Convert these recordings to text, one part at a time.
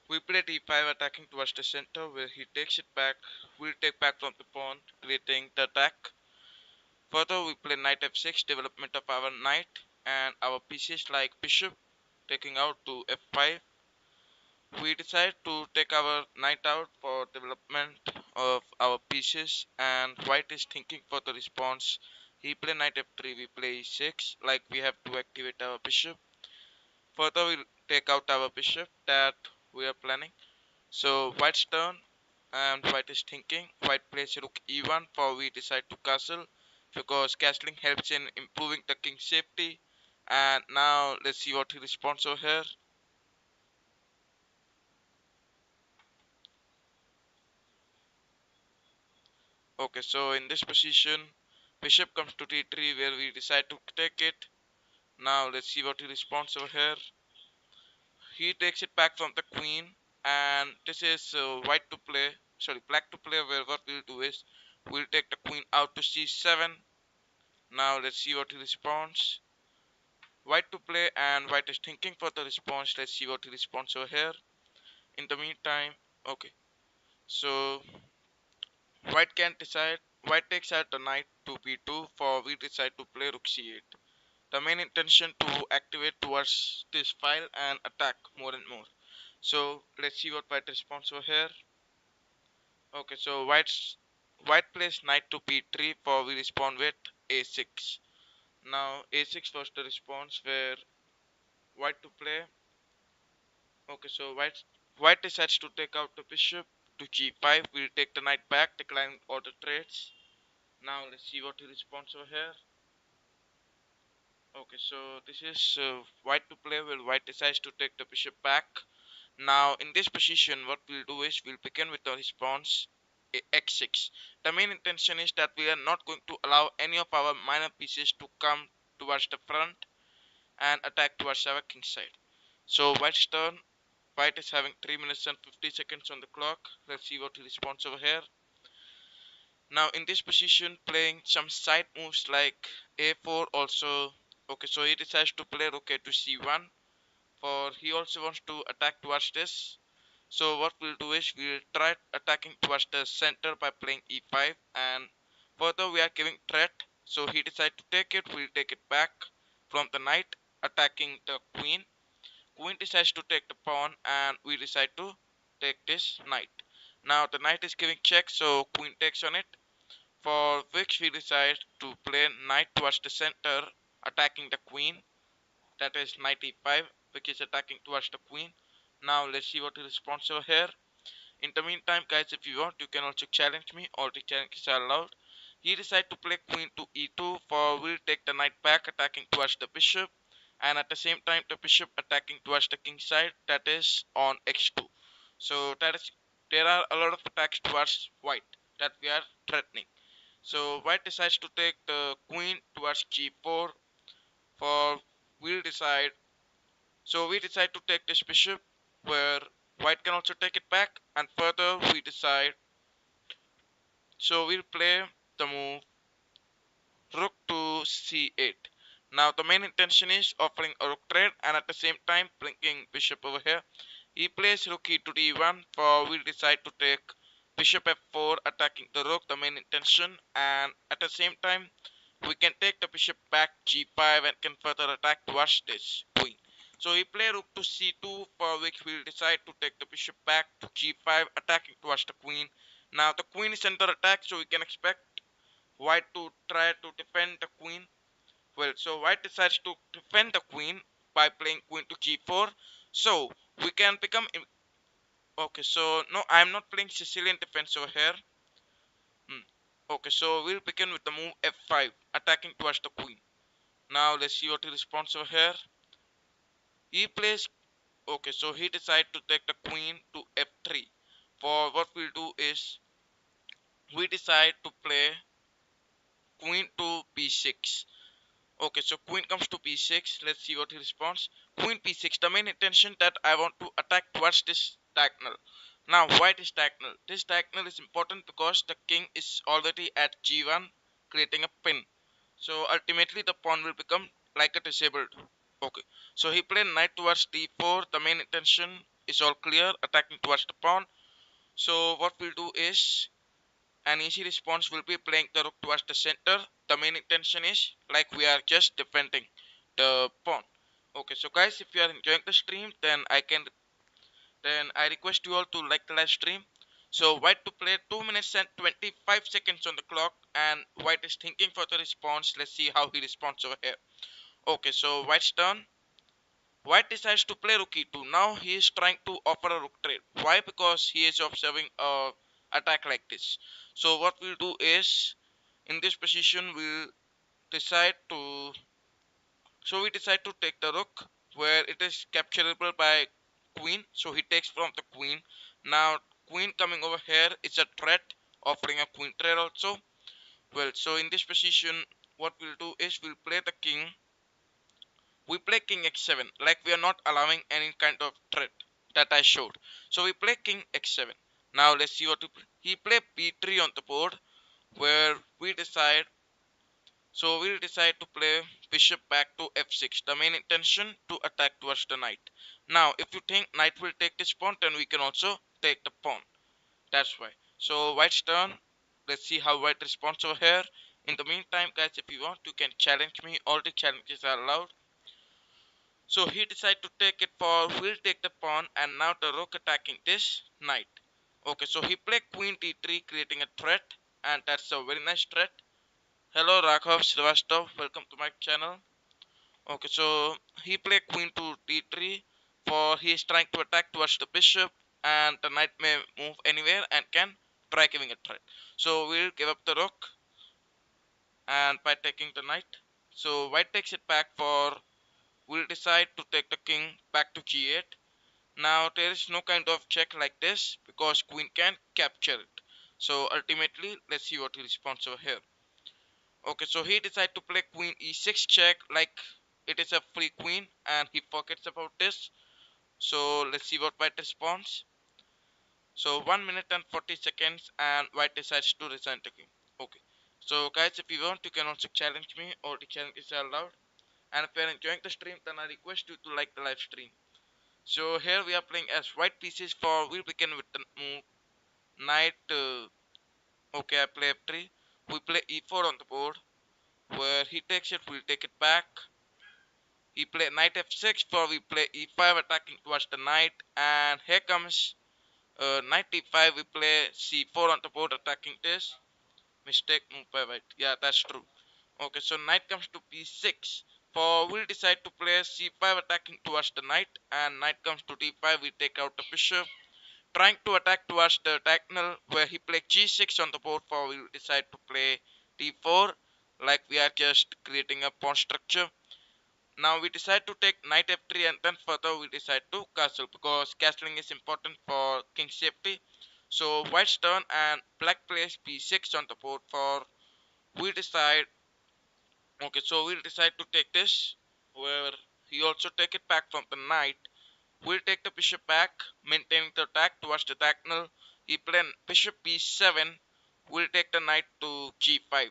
We play d5 attacking towards the center where he takes it back. We'll take back from the pawn, creating the attack. Further, we play knight f6, development of our knight and our pieces like bishop taking out to f5. We decide to take our knight out for development of our pieces, and white is thinking for the response. He play knight f3, we play e6, like we have to activate our bishop. Further, we take out our bishop that we are planning. So white's turn, and white is thinking. White plays rook e1 for we decide to castle because castling helps in improving the king's safety. And now let's see what he responds over here. Okay, so in this position, bishop comes to d3 where we decide to take it. Now let's see what he responds over here. He takes it back from the queen, and this is white to play, sorry, black to play, where what we'll do is we'll take the queen out to c7. Now let's see what he responds. White to play, and white is thinking for the response. Let's see what he responds over here. In the meantime, okay, so white can't decide. White takes out the knight to b2 for we decide to play rook c8. The main intention to activate towards this file and attack more and more. So let's see what white responds over here. Okay, so white plays knight to b3 for we respond with a6. Now a6 was the response where white to play. Okay, so white decides to take out the bishop to g5. We'll take the knight back, declining all the trades. Now let's see what he responds over here. Okay, so this is white to play. Well, white decides to take the bishop back. Now in this position, what we'll do is we'll begin with the response x6. The main intention is that we are not going to allow any of our minor pieces to come towards the front and attack towards our king side. So white's turn. White is having 3 minutes and 50 seconds on the clock. Let's see what he responds over here. Now in this position, playing some side moves like a4 also. Okay, so he decides to play rook a to c1 for he also wants to attack towards this. So what we'll do is we'll try attacking towards the center by playing e5, and further we are giving threat. So he decides to take it, we'll take it back from the knight, attacking the queen. Queen decides to take the pawn, and we decide to take this knight. Now the knight is giving check, so queen takes on it, for which we decide to play knight towards the center, attacking the queen. That is knight e5, which is attacking towards the queen. Now let's see what he responds over here. In the meantime, guys, if you want, you can also challenge me. All the challenges are allowed. He decided to play queen to e2, for we'll take the knight back, attacking towards the bishop, and at the same time the bishop attacking towards the king side, that is on x2. So that is, there are a lot of attacks towards white that we are threatening. So white decides to take the queen towards g4, for we'll decide, so we decide to take this bishop where white can also take it back, and further we decide, so we'll play the move rook to c8. Now the main intention is offering a rook trade and at the same time bringing bishop over here. He plays rook e to d1, for we decide to take bishop f4 attacking the rook, the main intention, and at the same time we can take the bishop back g5 and can further attack towards this queen. So he play rook to c2, for which we'll decide to take the bishop back to g5 attacking towards the queen. Now the queen is under attack, so we can expect white to try to defend the queen. Well, so white decides to defend the queen by playing queen to g4. So we can become, okay, so no, I'm not playing Sicilian defense over here. Hmm. Okay, so we'll begin with the move f5, attacking towards the queen. Now let's see what he responds over here. He plays, okay, so he decides to take the queen to f3. For what we'll do is we decide to play queen to b6. Okay, so queen comes to b6. Let's see what he responds. Queen b6. The main intention that I want to attack towards this diagonal. Now, white is diagonal. This diagonal is important because the king is already at g1, creating a pin. So ultimately, the pawn will become like a disabled. Okay, so he played knight towards d4. The main intention. is all clear, attacking towards the pawn. So what we'll do is an easy response will be playing the rook towards the center. The main intention is like we are just defending the pawn. Okay, so guys, if you are enjoying the stream, then I request you all to like the live stream. So white to play 2 minutes and 25 seconds on the clock, and white is thinking for the response. Let's see how he responds over here. Okay, so white's turn. White decides to play rook e2. Now he is trying to offer a rook trade. Why? Because he is observing a attack like this. So what we'll do is in this position decide to we decide to take the rook where it is capturable by queen. So he takes from the queen. Now queen coming over here is a threat, offering a queen trade also. Well, so in this position what we'll do is we'll play the king. We play king x7, like we are not allowing any kind of threat that I showed. So we play king x7. Now let's see what he play b3 on the board, where we'll decide to play bishop back to f6. The main intention to attack towards the knight. Now if you think knight will take this pawn, then we can also take the pawn. That's why. So white's turn. Let's see how white responds over here. In the meantime, guys, if you want, you can challenge me. All the challenges are allowed. So he decided to take it for, we'll take the pawn, and now the rook attacking this knight. Okay, so he played queen d3, creating a threat, and that's a very nice threat. Hello Raghav Srivastava, welcome to my channel. Okay, so he played queen to d3, for he is trying to attack towards the bishop, and the knight may move anywhere and can try giving a threat. So we'll give up the rook, and by taking the knight. So white takes it back for, we'll decide to take the king back to g8. Now there is no kind of check like this because queen can capture it. So ultimately, let's see what he responds over here. Okay, so he decided to play queen e6 check like it is a free queen, and he forgets about this. So let's see what white responds. So 1 minute and 40 seconds, and white decides to resign the game. Okay, so guys, if you want, you can also challenge me. All the challenges are allowed. And if you're enjoying the stream, then I request you to like the live stream. So here we are playing as white pieces for, we'll begin with the move knight. Okay, I play f3. We play e4 on the board. Where he takes it, we'll take it back. He play knight f6 for, we play e5 attacking towards the knight. And here comes knight e5. We play c4 on the board attacking this. Mistake move by white. Yeah, that's true. Okay, so knight comes to b6. For we'll decide to play c5 attacking towards the knight, and knight comes to d5. We take out the bishop, trying to attack towards the diagonal where he played g6 on the board. For we'll decide to play d4, like we are just creating a pawn structure. Now we decide to take knight f3, and then further we decide to castle because castling is important for king safety. So white's turn, and black plays b6 on the board. For we decide, okay, so we'll decide to take this where he also take it back from the knight. We'll take the bishop back, maintaining the attack towards the diagonal. He played bishop b7. We'll take the knight to g5.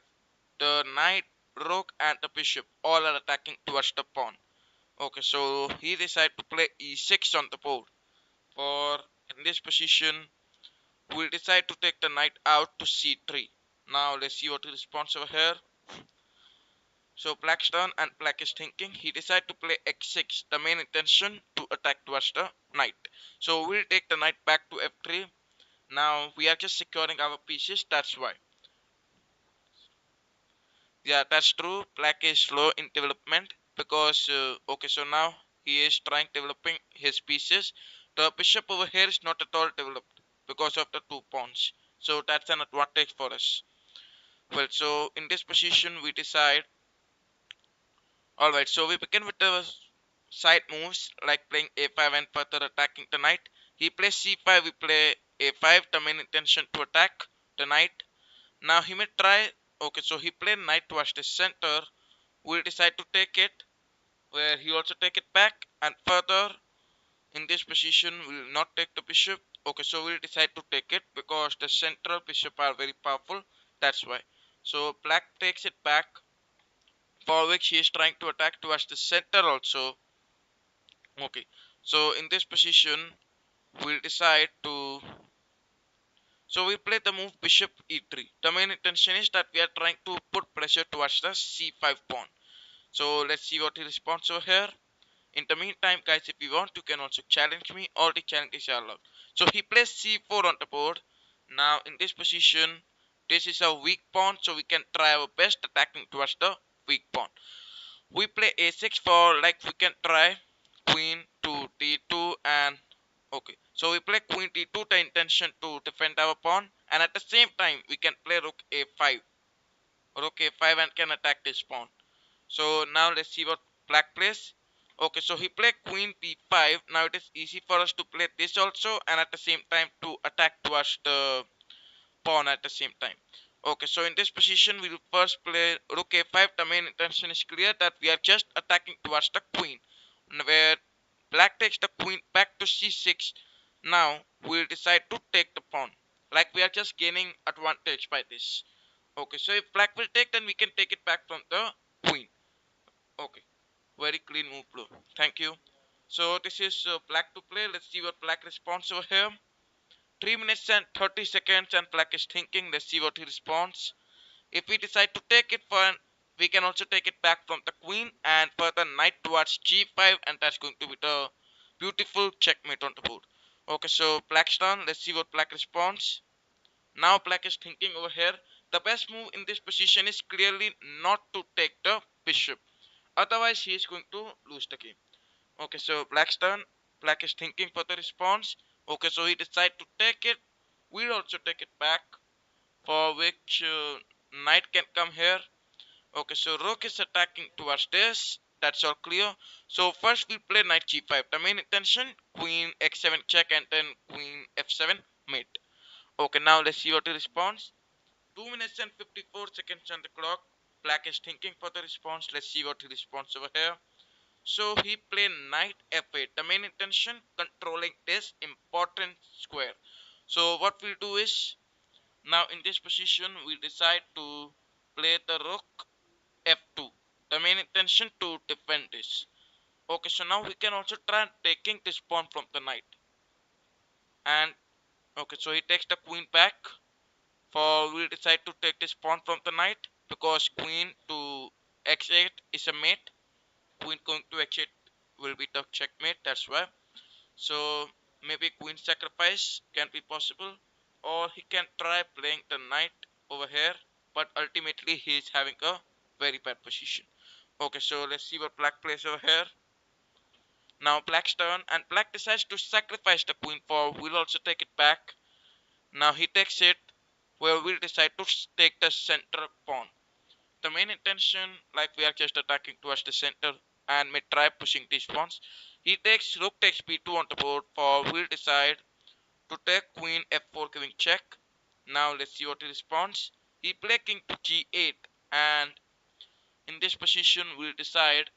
The knight, rook, and the bishop all are attacking towards the pawn. Okay, so he decided to play e6 on the board. For in this position, we'll decide to take the knight out to c3. Now let's see what he responds over here. So black's turn, and black is thinking. He decided to play x6. The main intention to attack towards the knight. So we'll take the knight back to f3. Now we are just securing our pieces. That's why. Yeah, that's true. Black is slow in development because okay. So now he is trying developing his pieces. The bishop over here is not at all developed because of the two pawns. So that's an advantage for us. Well, so in this position we decide. Alright, so we begin with the side moves like playing a5 and further attacking the knight. He plays c5, we play a5, the main intention to attack the knight. Now he may try, okay, so he played knight towards the center. We'll decide to take it, where he also take it back, and further in this position we will not take the bishop. Okay, so we'll decide to take it because the central bishop are very powerful. That's why. So black takes it back, for which he is trying to attack towards the center also. Okay, so in this position we'll decide to. So we play the move bishop e3. The main intention is that we are trying to put pressure towards the c5 pawn. So let's see what he responds over here. In the meantime, guys, if you want, you can also challenge me. All the challenges are allowed. So he plays c4 on the board. Now in this position, this is a weak pawn, so we can try our best attacking towards the weak pawn. We play a6 for like we can try queen to d2 and okay. So we play queen d2 the intention to defend our pawn, and at the same time we can play rook a5. Rook a5 and can attack this pawn. So now let's see what black plays. Okay, so he played queen b5. Now it is easy for us to play this also and at the same time to attack towards the pawn at the same time. Okay, so in this position we will first play rook a5. The main intention is clear that we are just attacking towards the queen, where black takes the queen back to c6. Now we'll decide to take the pawn, like we are just gaining advantage by this. Okay, so if black will take, then we can take it back from the queen. Okay, very clean move, blue. Thank you. So this is black to play. Let's see what black responds over here. 3 minutes and 30 seconds and black is thinking. Let's see what he responds. If we decide to take it for we can also take it back from the queen and further knight towards g5, and that's going to be the beautiful checkmate on the board. Okay, so black's turn. Let's see what black responds. Now black is thinking over here. The best move in this position is clearly not to take the bishop. Otherwise he is going to lose the game. Okay, so black's turn. Black is thinking for the response. Okay, so he decides to take it. We'll also take it back, for which knight can come here. Okay, so rook is attacking towards this. That's all clear. So first we play knight g5. The main intention, queen x7 check and then queen f7 mate. Okay, now let's see what he responds. 2 minutes and 54 seconds on the clock. Black is thinking for the response. Let's see what he responds over here. So he played knight f8. The main intention, controlling this important square. So what we'll do is, now in this position we decide to play the rook f2. The main intention to defend this. Okay, so now we can also try taking this pawn from the knight. And okay, so he takes the queen back. For we decide to take this pawn from the knight because queen to x8 is a mate. Queen going to h8 will be the checkmate. That's why. So maybe queen sacrifice can be possible, or he can try playing the knight over here, but ultimately he is having a very bad position. Okay, so let's see what black plays over here. Now black's turn, and black decides to sacrifice the queen, for we'll also take it back. Now he takes it, where we'll decide to take the center pawn. The main intention, like we are just attacking towards the center and may try pushing these pawns. He takes rook takes b2 on the board, for we'll decide to take queen f4 giving check. Now let's see what he responds. He play king to g8, and in this position we'll decide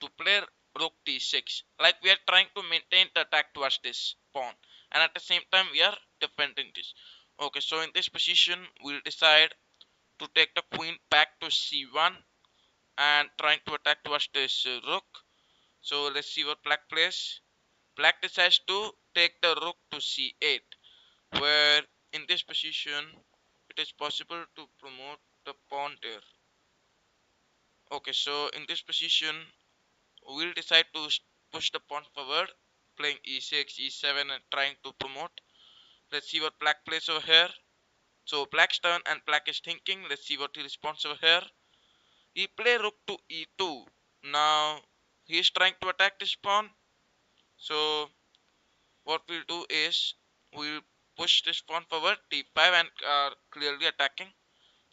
to play rook d6. Like we are trying to maintain the attack towards this pawn, and at the same time we are defending this. Okay, so in this position we'll decide to take the queen back to c1 and trying to attack towards this rook. So let's see what black plays. Black decides to take the rook to c8, where in this position it is possible to promote the pawn there. Okay, so in this position we'll decide to push the pawn forward, playing e6, e7 and trying to promote. Let's see what black plays over here. So black's turn and black is thinking. Let's see what he responds over here. He play rook to e2. Now he is trying to attack this pawn. So what we'll do is we'll push this pawn forward d5 and are clearly attacking.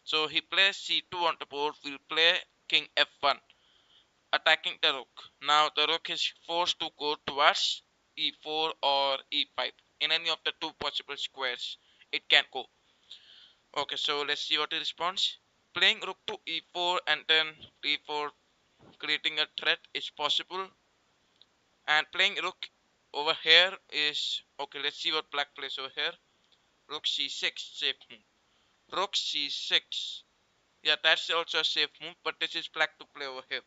So he plays c2 on the board. We'll play king f1, attacking the rook. Now the rook is forced to go towards e4 or e5. In any of the two possible squares, it can go. Okay, so let's see what he responds. Playing rook to e4 and then d4, creating a threat is possible. And playing rook over here is okay. Let's see what black plays over here. Rook c6, safe move. Rook c6. Yeah, that's also a safe move, but this is black to play over here.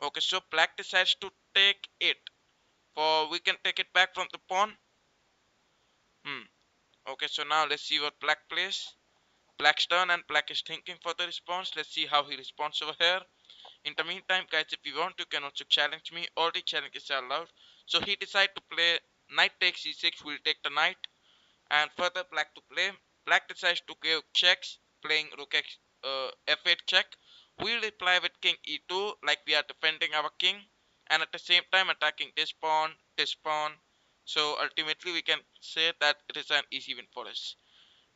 Okay, so black decides to take it. For we can take it back from the pawn. Hmm. Okay, so now let's see what black plays. Black's turn and black is thinking for the response. Let's see how he responds over here. In the meantime, guys, if you want, you can also challenge me. All the challenges are allowed. So he decided to play knight takes e6. We'll take the knight. And further, black to play. Black decides to give checks, playing rook f8 check. We'll reply with king e2, like we are defending our king, and at the same time attacking this pawn, this pawn. So ultimately, we can say that it is an easy win for us.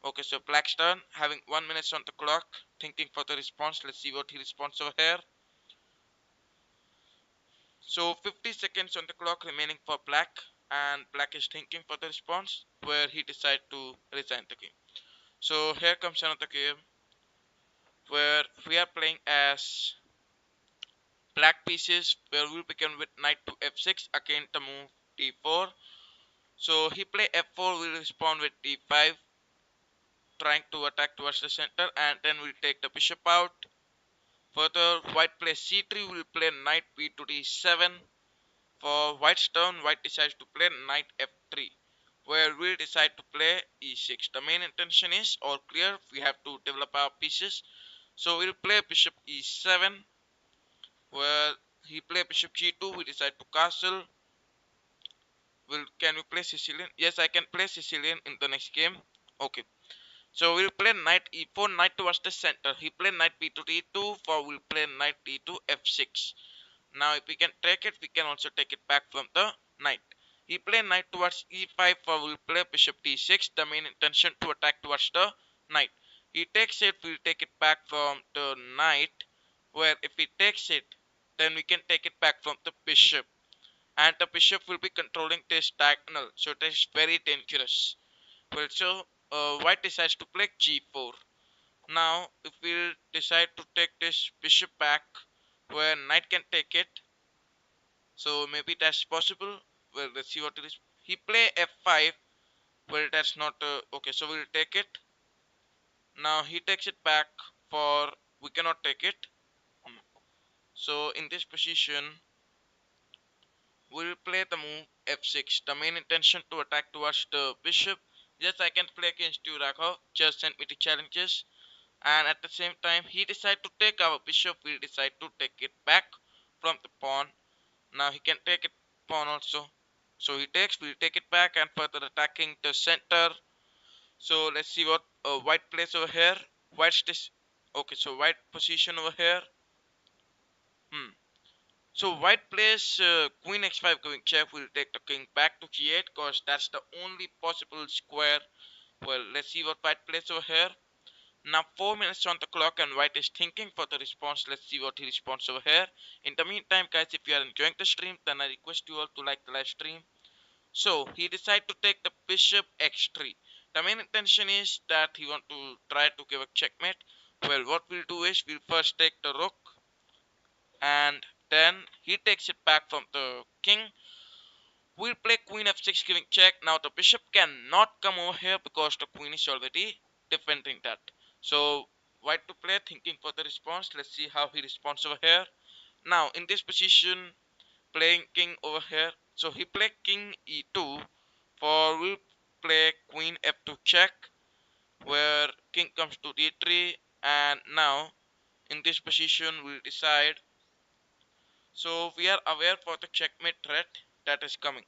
Okay, so black's turn, having 1 minute on the clock, thinking for the response. Let's see what he responds over here. So 50 seconds on the clock remaining for black, and black is thinking for the response, where he decides to resign the game. So here comes another game where we are playing as black pieces, where we'll begin with knight to f6 again the move d4. So he play f4, we'll respond with d5, trying to attack towards the center, and then we'll take the bishop out. Further, white plays c3, we'll play knight b to d7. For white's turn, white decides to play knight f3, where we'll decide to play e6. The main intention is all clear, we have to develop our pieces. So we'll play bishop e7, where he play bishop g2, we decide to castle. Can we play Sicilian? Yes, I can play Sicilian in the next game. Okay. So we'll play knight e4, knight towards the center. He play knight b to d2, for we'll play knight d to f6. Now if we can take it, we can also take it back from the knight. He play knight towards e5, for we'll play bishop d6. The main intention to attack towards the knight. He takes it, we'll take it back from the knight, where if he takes it, then we can take it back from the bishop. And the bishop will be controlling this diagonal, so it is very dangerous. Well, so white decides to play g4. Now if we decide to take this bishop back, where knight can take it, so maybe that's possible. Well, let's see what it is. He play f5. Well, that's not okay, so we'll take it. Now he takes it back, for we cannot take it. So in this position, we'll play the move f6. The main intention to attack towards the bishop. Yes, I can play against you, Raghav. Just send me the challenges. And at the same time, he decide to take our bishop. We'll decide to take it back from the pawn. Now he can take it pawn also. So he takes, we'll take it back and further attacking the center. So let's see what white plays over here. White's this. Okay, so white position over here. Hmm. So white plays queen x5 going check. We'll take the king back to g8, because that's the only possible square. Well, let's see what white plays over here. Now 4 minutes on the clock, and white is thinking for the response. Let's see what he responds over here. In the meantime, guys, if you are enjoying the stream, then I request you all to like the live stream. So he decided to take the bishop x3. The main intention is that he want to try to give a checkmate. Well, what we'll do is we'll first take the rook, and then he takes it back from the king. We'll play queen f6 giving check. Now the bishop cannot come over here, because the queen is already defending that. So white to play, thinking for the response. Let's see how he responds over here. Now in this position, playing king over here. So he played king e2, for we'll play queen f2 check, where king comes to d3, and now in this position we'll decide. So we are aware for the checkmate threat that is coming.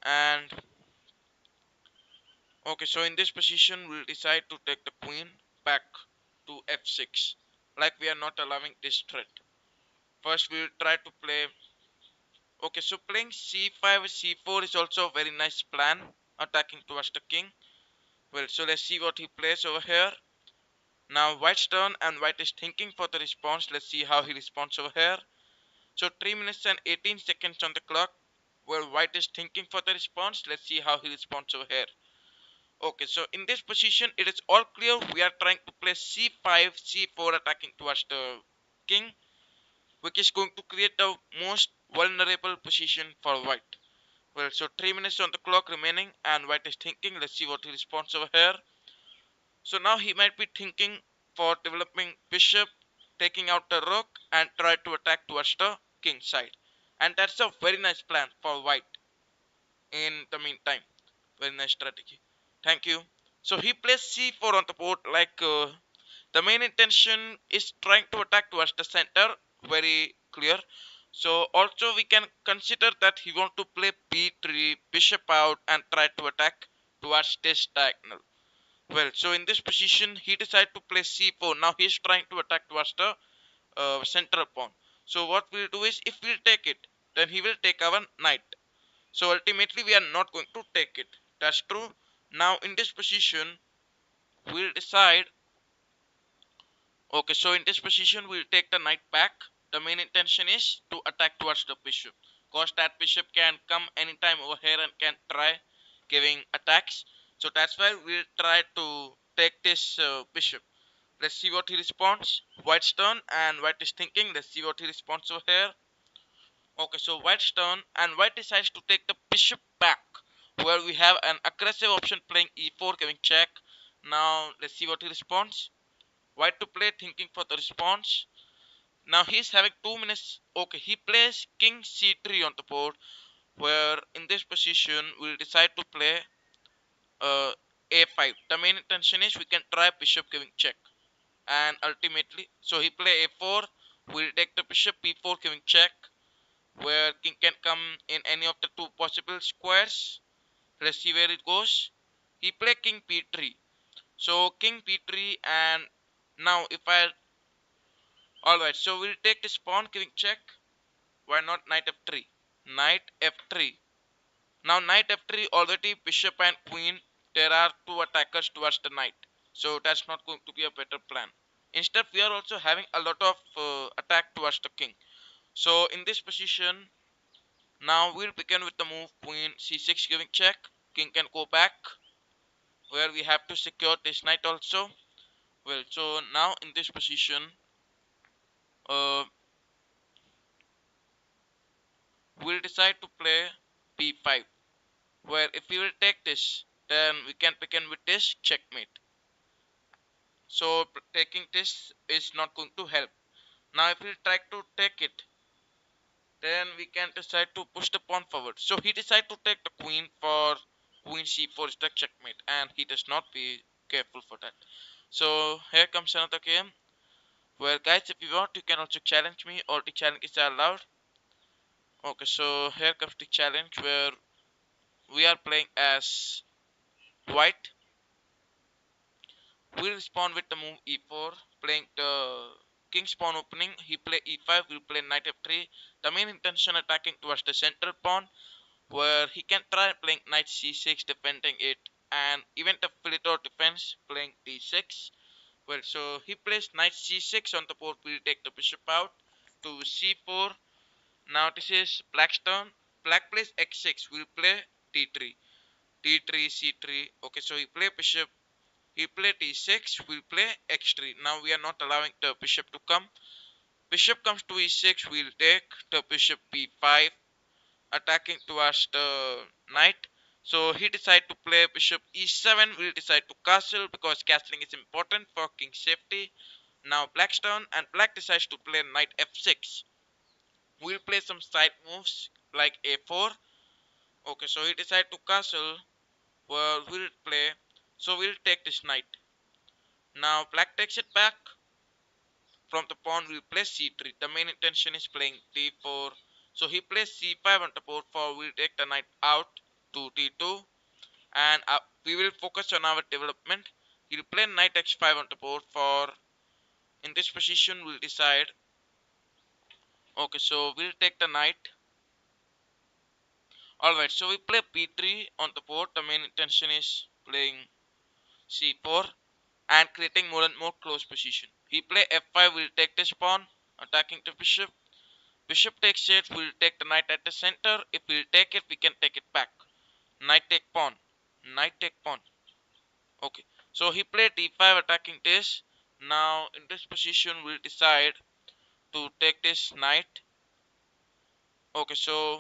And okay, so in this position we'll decide to take the queen back to f6, like we are not allowing this threat. First we'll try to play. Okay, so playing c5 c4 is also a very nice plan, attacking towards the king. Well, so let's see what he plays over here. Now white's turn, and white is thinking for the response. Let's see how he responds over here. So 3 minutes and 18 seconds on the clock, where white is thinking for the response. Let's see how he responds over here. Okay, so in this position, it is all clear. We are trying to play c5, c4, attacking towards the king, which is going to create the most vulnerable position for white. Well, so 3 minutes on the clock remaining, and white is thinking. Let's see what he responds over here. So now he might be thinking for developing bishop, taking out the rook, and try to attack towards the king side. And that's a very nice plan for white in the meantime. Very nice strategy. Thank you. So he plays c4 on the board. Like the main intention is trying to attack towards the center. Very clear. So also we can consider that he want to play b3, bishop out, and try to attack towards this diagonal. Well, so in this position he decided to play c4. Now he is trying to attack towards the central pawn. So what we'll do is, if we'll take it, then he will take our knight. So ultimately we are not going to take it. That's true. Now in this position we'll decide. Okay, so in this position we'll take the knight back. The main intention is to attack towards the bishop, cause that bishop can come anytime over here and can try giving attacks. So that's why we'll try to take this bishop. Let's see what he responds. White's turn, and white is thinking. Let's see what he responds over here. Okay, so white's turn, and white decides to take the bishop back, where we have an aggressive option playing e4, giving check. Now let's see what he responds. White to play, thinking for the response. Now he's having 2 minutes. Okay, he plays king c3 on the board, where in this position we'll decide to play uh, a5. The main intention is we can try bishop giving check, and ultimately, so he play a4. We'll take the bishop b4 giving check, where king can come in any of the two possible squares. Let's see where it goes. He play king b3. So king b3, and now if I, alright, so we'll take this pawn giving check. Why not knight f3? Knight f3. Now knight f3, already bishop and queen. There are two attackers towards the knight. So that's not going to be a better plan. Instead, we are also having a lot of attack towards the king. So in this position, now we'll begin with the move queen c6 giving check. King can go back, where we have to secure this knight also. Well, so now in this position, uh, we'll decide to play b5, where if we will take this, then we can begin with this checkmate. So taking this is not going to help. Now if we try to take it, then we can decide to push the pawn forward. So he decided to take the queen for queen c4 is the checkmate, and he does not be careful for that. So here comes another game, where guys, if you want, you can also challenge me. All the challenges are allowed. Okay, so here comes the challenge, where we are playing as white. We respond with the move e4, playing the king's pawn opening. He play e5, we play knight f3. The main intention attacking towards the central pawn, where he can try playing knight c6, defending it, and even the Philidor defense, playing d6. Well, so he plays knight c6 on the board. We'll take the bishop out to c4. Now this is black's turn. Black plays x6. We'll play d3. d3, c3. Okay, so he play bishop. He play d6. We'll play x3. Now we are not allowing the bishop to come. Bishop comes to e6. We'll take the bishop b5, attacking towards the knight. So he decided to play bishop e7. We'll decide to castle, because castling is important for king's safety. Now black's turn, and black decides to play knight f6. We'll play some side moves like a4. Okay, so he decided to castle. Well, we'll play. So we'll take this knight. Now black takes it back. From the pawn we'll play c3. The main intention is playing d4. So he plays c5 on the board for we'll take the knight out to d2. And we will focus on our development. He'll play knight x5 on the board for, in this position we'll decide. Okay, so we'll take the knight. Alright, so we play b3 on the board. The main intention is playing c4 and creating more and more close position. He play f5, we'll take this pawn, attacking the bishop. Bishop takes it, we'll take the knight at the center. If we'll take it, we can take it back. Knight take pawn. Knight take pawn. Okay, so he played d5, attacking this. Now in this position we'll decide to take this knight. Okay, so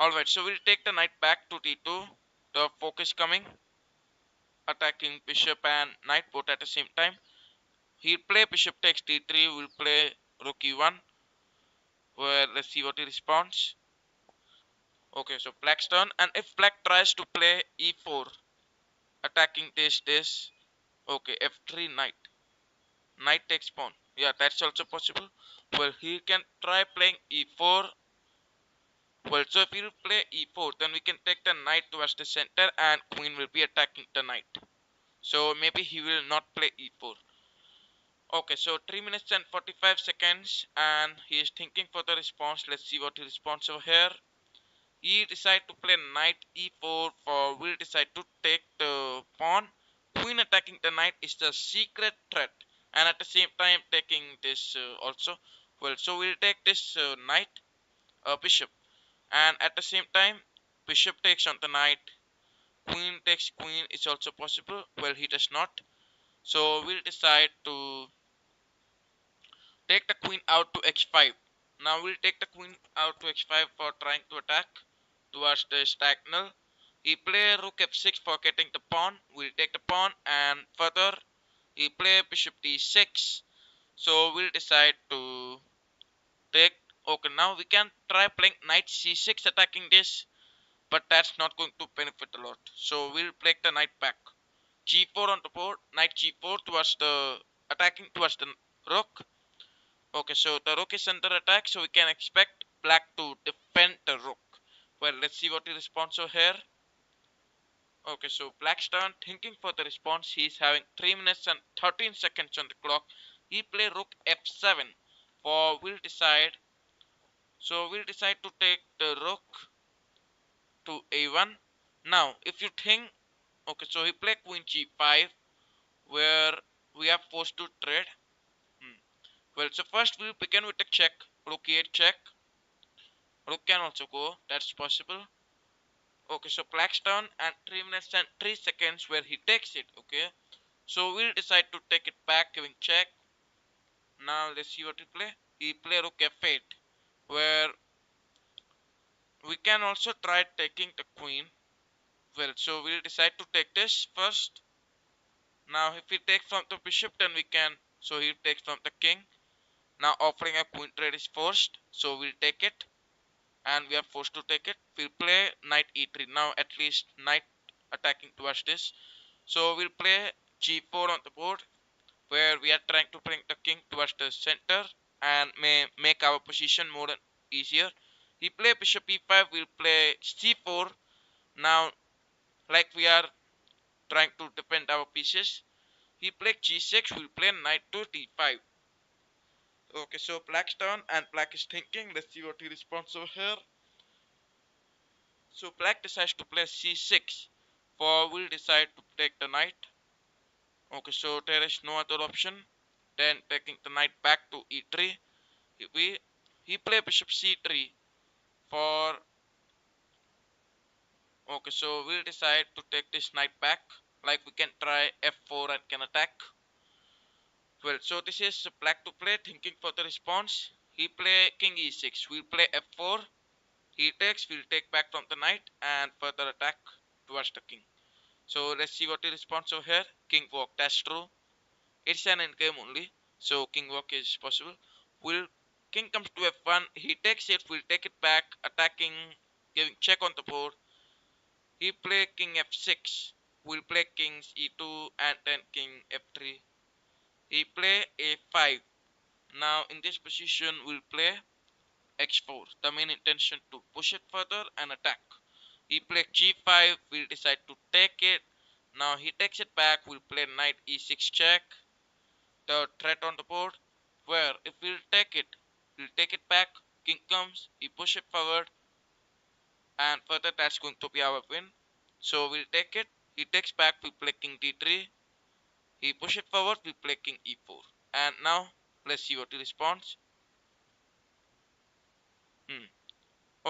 alright, so we'll take the knight back to d2. The focus coming, attacking bishop and knight both at the same time. He'll play bishop takes d3, we'll play rook e1, where let's see what he responds. Okay, so black's turn, and if black tries to play e4, attacking this, okay, f3 knight, knight takes pawn. Yeah, that's also possible. Well, he can try playing e4. Well, so if he will play e4, then we can take the knight towards the center, and queen will be attacking the knight. So maybe he will not play e4. Okay, so 3 minutes and 45 seconds, and he is thinking for the response. Let's see what he responds over here. He decide to play knight e4, for will decide to take the pawn. Queen attacking the knight is the secret threat, and at the same time taking this also. Well, so we'll take this knight, bishop, and at the same time bishop takes on the knight. Queen takes queen is also possible. Well, he does not. So we'll decide to take the queen out to h5. Now we'll take the queen out to h5 for trying to attack towards the diagonal. He play rook f6 for getting the pawn. We'll take the pawn, and further he play bishop d6. So we'll decide to take. Okay, now we can try playing knight c6 attacking this, but that's not going to benefit a lot. So we'll play the knight back. g4 on the board, knight g4 towards the attacking towards the rook. Okay, so the rook is under attack, so we can expect black to defend the rook. Well, let's see what he responds over here. Okay, so black's turn, thinking for the response. He's having 3 minutes and 13 seconds on the clock. He play rook f7 for we'll decide. So we'll decide to take the rook to a1. Now, if you think, okay, so he play queen g5 where we are forced to trade. Hmm. Well, so first we'll begin with the check. Rook e8 check. Rook can also go. That's possible. Okay, so black's turn and 3 minutes and 3 seconds where he takes it. Okay, so we'll decide to take it back, giving check. Now let's see what he play. He play rook f8, where we can also try taking the queen. Well, so we'll decide to take this first. Now if he takes from the bishop, then we can. So he takes from the king. Now offering a queen trade is forced, so we'll take it, and we are forced to take it. We'll play knight e3. Now at least knight attacking towards this. So we'll play g4 on the board, where we are trying to bring the king towards the center and may make our position more easier. He play bishop e5, we'll play c4. Now, like we are trying to defend our pieces, he play g6, we'll play knight to d5. Okay, so black's turn, and black is thinking. Let's see what he responds over here. So black decides to play c6, for we'll decide to take the knight. Okay, so there is no other option then taking the knight back to e3. We he play bishop c3 for. Okay, so we'll decide to take this knight back. Like we can try f4 and can attack. Well, so this is black to play, thinking for the response. He play king e6. We'll play f4. He takes. We'll take back from the knight and further attack towards the king. So let's see what he responds over here. King walk. That's true. It's an endgame only, so king walk is possible. Will king comes to f1, he takes it, we'll take it back, attacking, giving check on the board. He play king f6, we'll play kings e2 and then king f3. He play a5. Now in this position we'll play x4. The main intention to push it further and attack. He play g5, we'll decide to take it. Now he takes it back, we'll play knight e6 check. The threat on the board, where if we'll take it back, king comes, he push it forward, and further that's going to be our win. So we'll take it, he takes back, we play king d3, he push it forward, we play king e4. And now let's see what he responds. Hmm.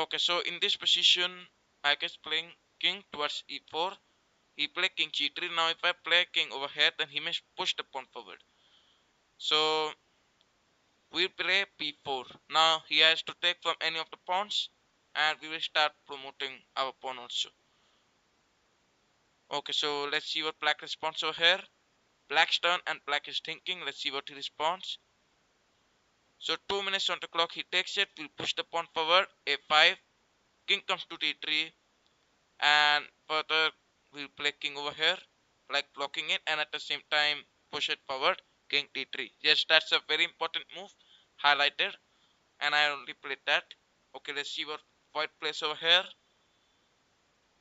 Okay, so in this position, I guess playing king towards e4, he play king g3. Now if I play king over here, then he may push the pawn forward. So we play b4. Now he has to take from any of the pawns, and we will start promoting our pawn also. Okay, so let's see what black responds over here. Black's turn, and black is thinking. Let's see what he responds. So 2 minutes on the clock, he takes it. We'll push the pawn forward, a5. king comes to d3, and further we'll play king over here, like blocking it, and at the same time push it forward, king d3. Yes, that's a very important move, highlighted, and I only played that. Okay, let's see what white plays over here.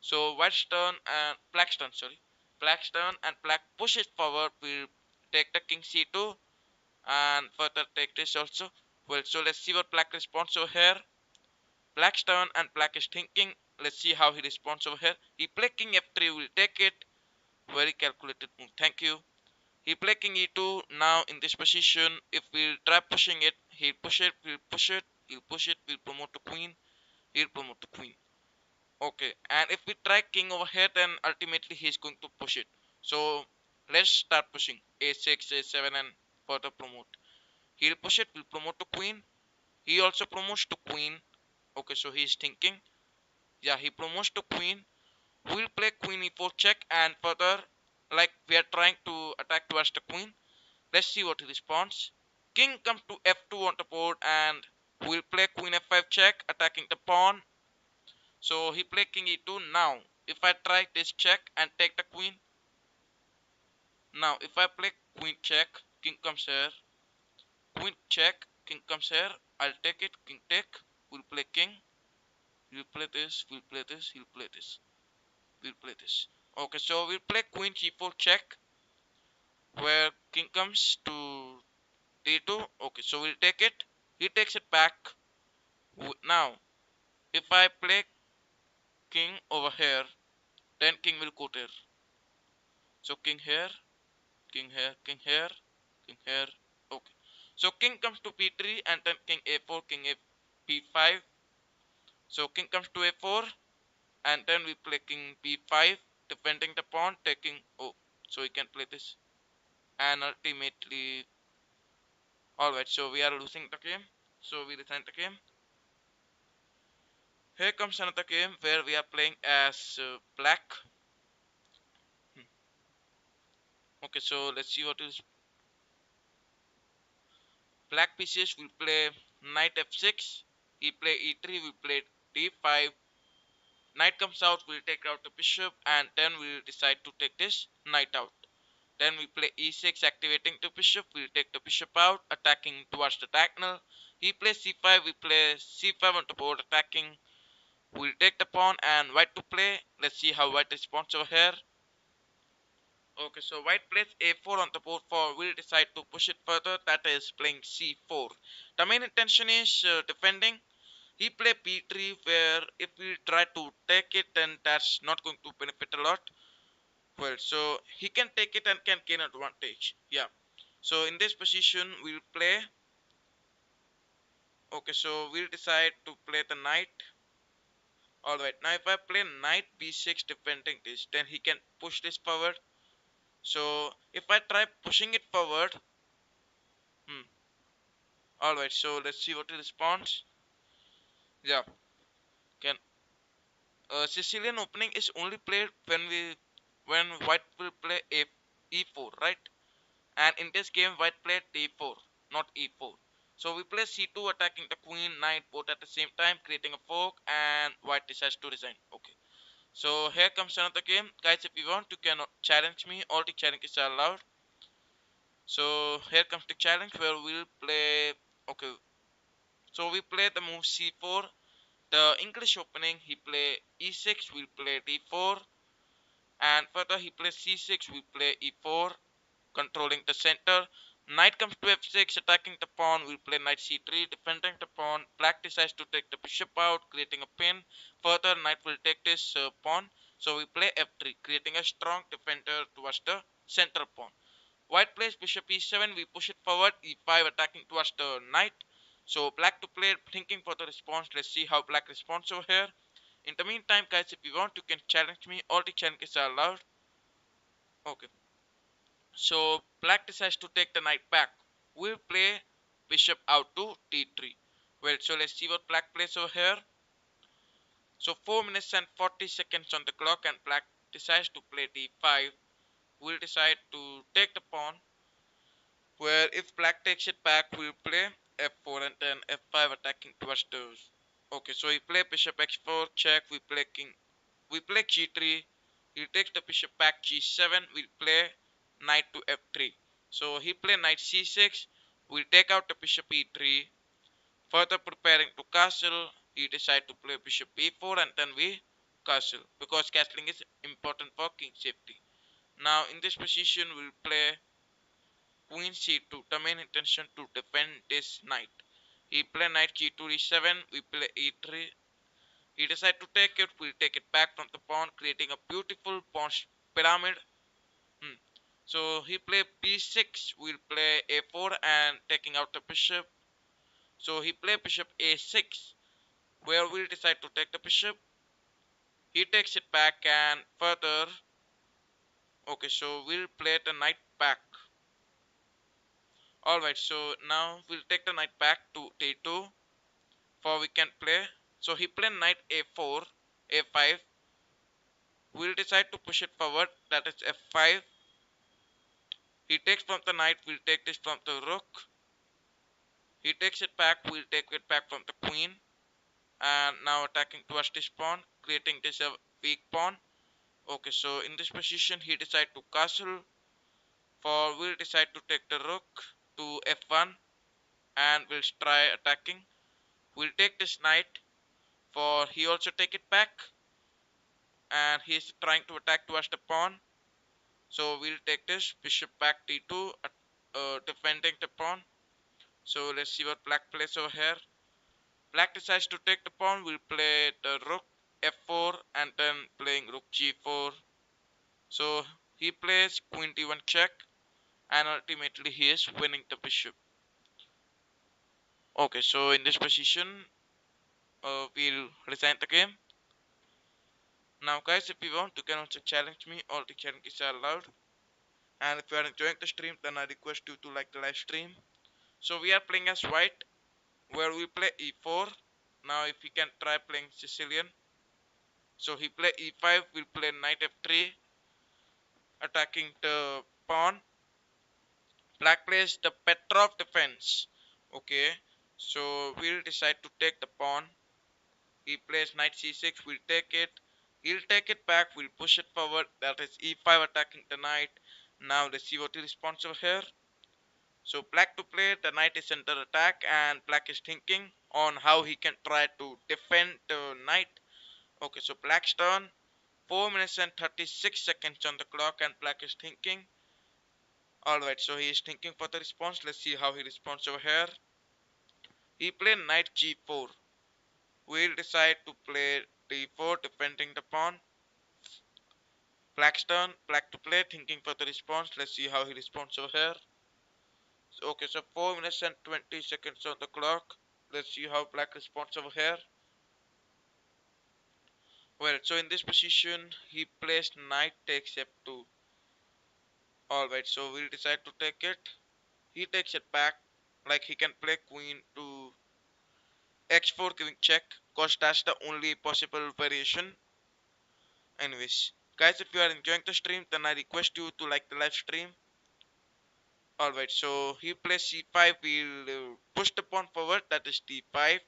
So white's turn and black's turn, sorry. Black's turn and black push it forward. We'll take the king c2 and further take this also. Well, so let's see what black responds over here. Black's turn and black is thinking. Let's see how he responds over here. He play king f3. We'll take it. Very calculated move. Thank you. He play king e2. Now in this position, if we try pushing it, he'll push it. We'll push it. He'll push it. We'll promote to queen. He'll promote to queen. Okay, and if we try king over here, then ultimately he's going to push it. So let's start pushing a6, a7, and further promote. He'll push it, we'll promote to queen. He also promotes to queen. Okay, so he's thinking. Yeah, he promotes to queen. We'll play queen e4 check, and further, like we are trying to attack towards the queen. Let's see what he responds. King comes to f2 on the board, and we'll play queen f5 check, attacking the pawn. So he played king e2. Now, if I try this check and take the queen, now if I play queen check, king comes here, queen check, king comes here, I'll take it, king take, we'll play king, we'll play this, we'll play this, he'll play this, we'll play this. Okay, so we'll play queen g4 check, where king comes to d2. Okay, so we'll take it, he takes it back. Now, if I play king over here, then king will go there. So king here, king here, king here, king here. Okay. So king comes to b3 and then king a4, king a b5. So king comes to a4 and then we play king b5, defending the pawn, taking. Oh, so we can play this. And ultimately, alright. So we are losing the game. So we resign the game. Here comes another game where we are playing as black. Hmm. Okay, so let's see what is black pieces. We play knight f6. He play e3. We play d5. Knight comes out, we'll take out the bishop, and then we'll decide to take this knight out. Then we play e6, activating the bishop. We'll take the bishop out, attacking towards the diagonal. He plays c5, we play c5 on the board, attacking. We'll take the pawn and white to play. Let's see how white responds over here. Okay, so white plays a4 on the board for. We'll decide to push it further. That is playing c4. The main intention is defending. He play b3, where if we try to take it, then that's not going to benefit a lot. Well, so he can take it and can gain advantage. Yeah. So in this position, we'll play. Okay, so we'll decide to play the knight. Alright, now if I play knight b6 defending this, then he can push this forward. So if I try pushing it forward, hmm. Alright, so let's see what he responds. Yeah, can Sicilian opening is only played when white will play a e4, right? And in this game, white played d4, not e4. So we play c2, attacking the queen, knight, both at the same time, creating a fork, and white decides to resign. Okay. So here comes another game, guys. If you want, you can challenge me. All the challenges are allowed. So here comes the challenge where we'll play. Okay. So we play the move c4. The English opening, he play e6. We'll play d4. And further he plays c6, we play e4, controlling the center. Knight comes to f6, attacking the pawn. We'll play knight c3, defending the pawn. Black decides to take the bishop out, creating a pin. Further, knight will take this pawn. So we play f3, creating a strong defender towards the center pawn. White plays bishop e7, we push it forward, e5, attacking towards the knight. So black to play, thinking for the response. Let's see how black responds over here. In the meantime, guys, if you want, you can challenge me. All the challenges are allowed. Okay. So black decides to take the knight back. We'll play bishop out to d3. Well, so let's see what black plays over here. So 4 minutes and 40 seconds on the clock, and black decides to play d5. We'll decide to take the pawn. Where if black takes it back, we'll play f4 and then f5, attacking towards those. Okay, so he play bishop x4 check. We play king. We play g3. He takes the bishop back g7. We play knight to f3. So he play knight c6. We take out the bishop e3. Further preparing to castle, he decide to play bishop b4 and then we castle because castling is important for king safety. Now in this position we'll play queen c2. The main intention to defend this knight. He play knight g2 e7. We play e3. He decide to take it. We'll take it back from the pawn, creating a beautiful pawn pyramid. Hmm. So he play b6. We'll play a4 and taking out the bishop. So he play bishop a6, where we'll decide to take the bishop. He takes it back and further. Okay, so we'll play the knight back. Alright, so now we'll take the knight back to d2 for we can play. So he play knight a4, a5. We'll decide to push it forward, that is f5. He takes from the knight, we'll take this from the rook. He takes it back, we'll take it back from the queen. And now attacking towards this pawn, creating this a weak pawn. Okay, so in this position he decide to castle. For we'll decide to take the rook to f1 and we'll try attacking. We'll take this knight for he also take it back and he's trying to attack towards the pawn. So we'll take this bishop back d2, defending the pawn. So let's see what black plays over here. Black decides to take the pawn. We'll play the rook f4 and then playing rook g4. So he plays queen d1 check and ultimately he is winning the bishop. Okay, so in this position, we'll resign the game. Now, guys, if you want, you can also challenge me. All the challenges are allowed. And if you are enjoying the stream, then I request you to like the live stream. So we are playing as white, where we play e4. Now, if we can try playing Sicilian. So he play e5. We'll play knight f3, attacking the pawn. Black plays the Petrov defense. Okay, so we'll decide to take the pawn. He plays knight c6, we'll take it. He'll take it back, we'll push it forward. That is e5 attacking the knight. Now let's see what he responds over here. So black to play, the knight is under attack and black is thinking on how he can try to defend the knight. Okay, so black's turn. 4 minutes and 36 seconds on the clock and black is thinking. Alright, so he is thinking for the response. Let's see how he responds over here. He played knight g4. We'll decide to play d4 defending the pawn. Black's turn, black to play, thinking for the response. Let's see how he responds over here. Okay, so 4 minutes and 20 seconds on the clock. Let's see how black responds over here. Well, so in this position, he placed knight takes f2. Alright, so we'll decide to take it. He takes it back, like he can play queen to x4 giving check, cause that's the only possible variation. Anyways, guys, if you are enjoying the stream, then I request you to like the live stream. Alright, so he plays c5, we'll push the pawn forward, that is d5.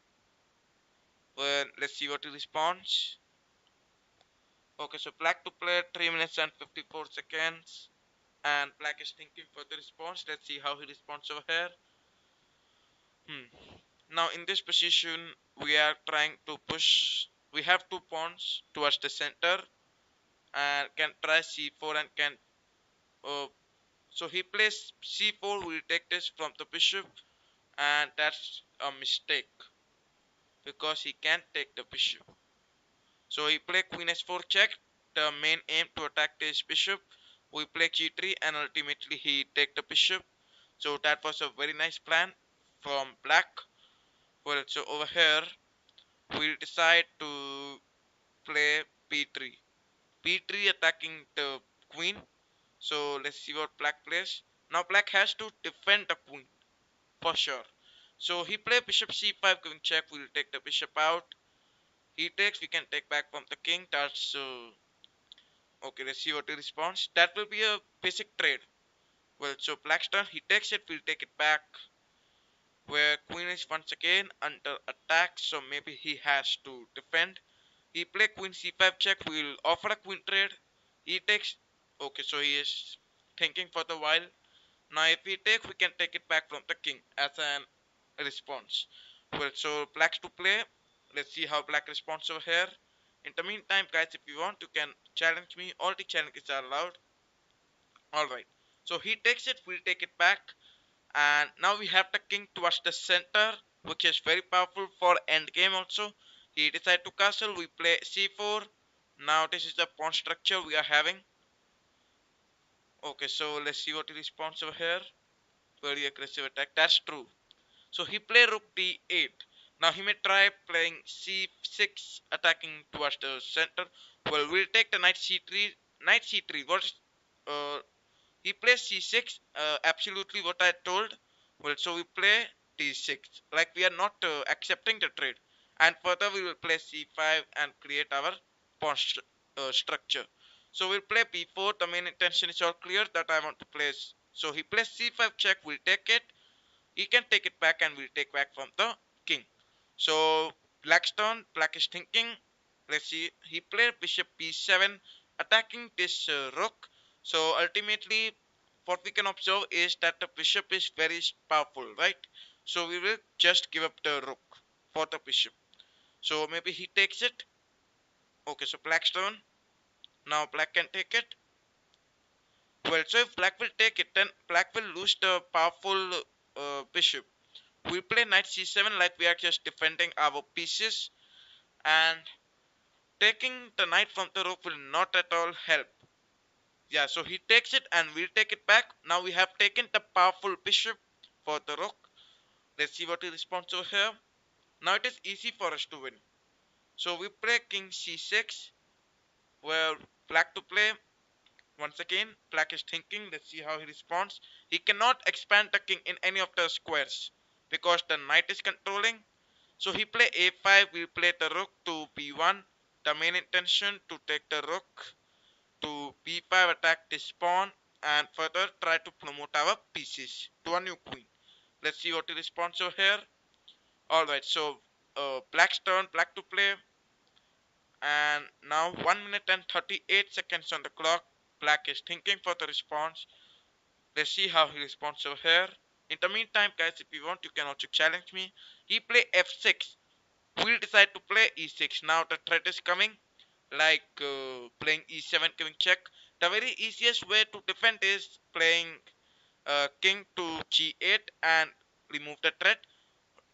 Well, let's see what he responds. Okay, so black to play 3 minutes and 54 seconds. And black is thinking for the response. Let's see how he responds over here. Now in this position, we are trying to push. We have two pawns towards the center and can try c4 and can. Uh, so he plays c4. We'll take this from the bishop, and that's a mistake because he can't take the bishop. So he play queen s4 check. The main aim to attack this bishop. We play g3 and ultimately he take the bishop. So that was a very nice plan from black. Well, so over here we'll decide to play b3. b3 attacking the queen. So let's see what black plays. Now black has to defend the queen for sure. So he play bishop c5 giving check. We'll take the bishop out. He takes. We can take back from the king. That's okay. Let's see what he responds. That will be a basic trade. Well, so black's turn. He takes it. We'll take it back. where queen is once again under attack, so maybe he has to defend. He play queen c5 check. We'll offer a queen trade. He takes. Okay, so he is thinking for the while. Now, if we take, we can take it back from the king as an response. Well, so blacks to play. Let's see how black responds over here. In the meantime, guys, if you want, you can challenge me. All the challenges are allowed. All right. So he takes it. We'll take it back. And now we have the king towards the center, which is very powerful for endgame also. He decided to castle. We play c4. Now this is the pawn structure we are having. Okay, so let's see what he responds over here. Very aggressive attack. That's true. So he play rook d8. Now he may try playing c6, attacking towards the center. Well, we'll take the knight c3. Knight c3. What is he plays c6? Absolutely what I told. Well, so we play d6. Like we are not accepting the trade. And further we will play c5 and create our pawn structure. So we'll play b4. The main intention is all clear that I want to place. So he plays c5 check. We'll take it. He can take it back and we'll take back from the king. So black's turn. Black is thinking. Let's see. He played bishop b7, attacking this rook. So ultimately, what we can observe is that the bishop is very powerful, right? So we will just give up the rook for the bishop. So maybe he takes it. Okay, so black's turn. Now black can take it. Well, so if black will take it, then black will lose the powerful bishop. We play knight c7 like we are just defending our pieces, and taking the knight from the rook will not at all help. Yeah, so he takes it and we'll take it back. Now we have taken the powerful bishop for the rook. Let's see what he responds over here. Now it is easy for us to win. So we play king c6, where black to play. Once again, black is thinking. Let's see how he responds. He cannot expand the king in any of the squares because the knight is controlling. So he play a5, we play the rook to b1. The main intention to take the rook to b5, attack this pawn, and further try to promote our pieces to a new queen. Let's see what he responds over here. Alright, so black's turn, black to play. And now 1 minute and 38 seconds on the clock. Black is thinking for the response. Let's see how he responds over here. In the meantime, guys, if you want, you can also challenge me. He play f6. We'll decide to play e6. Now the threat is coming, like playing e7 giving check. The very easiest way to defend is playing king to g8 and remove the threat.